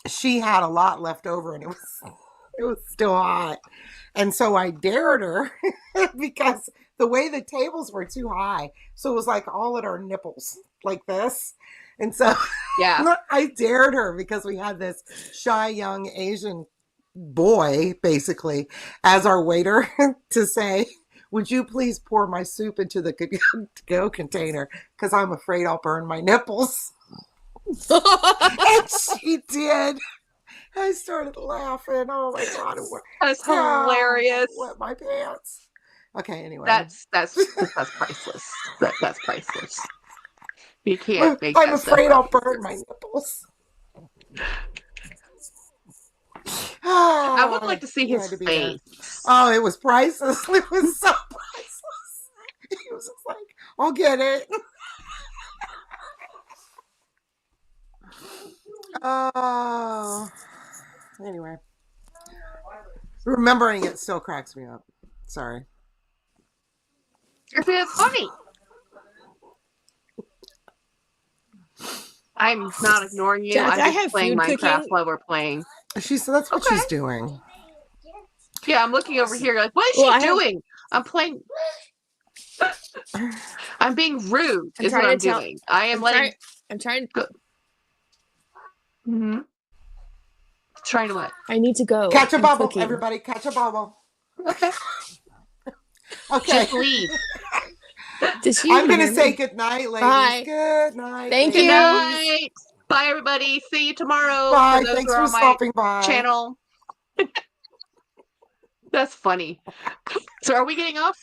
she had a lot left over, and it was still hot. And so I dared her because the way the tables were too high, so it was like all at our nipples like this. And so Yeah. I dared her because we had this shy young Asian boy basically as our waiter to say, would you please pour my soup into the to-go container because I'm afraid I'll burn my nipples. And she did. I started laughing. Oh my god! That's hilarious. Wet my pants. Okay, anyway. That's priceless. That's priceless. You can't make I'm that stuff afraid I'll up. burn my nipples. I would like to see You his had to be there. face. Oh, it was priceless. It was so priceless. He was just like, I'll get it. Oh. Anyway. Remembering it still cracks me up. Sorry. You're being funny. I'm not ignoring you. Jack, I'm I just have playing food Minecraft cooking. while we're playing. She said that's what Okay. she's doing. Yeah, I'm looking over here like, what is Well, I she have- doing? I'm playing. I'm being rude I'm is what trying I'm to tell- doing. I am I'm letting... trying. Mhm. Trying to what? I need to go. Catch a I'm bubble, cooking. everybody. Catch a bubble. Okay. Okay. Just leave. Does she I'm even going to hear say me? good night, ladies. Bye. Good night. Thank Good you. night. Bye, everybody. See you tomorrow. Bye. For those Thanks who are for on my stopping by. channel. That's funny. So are we getting off?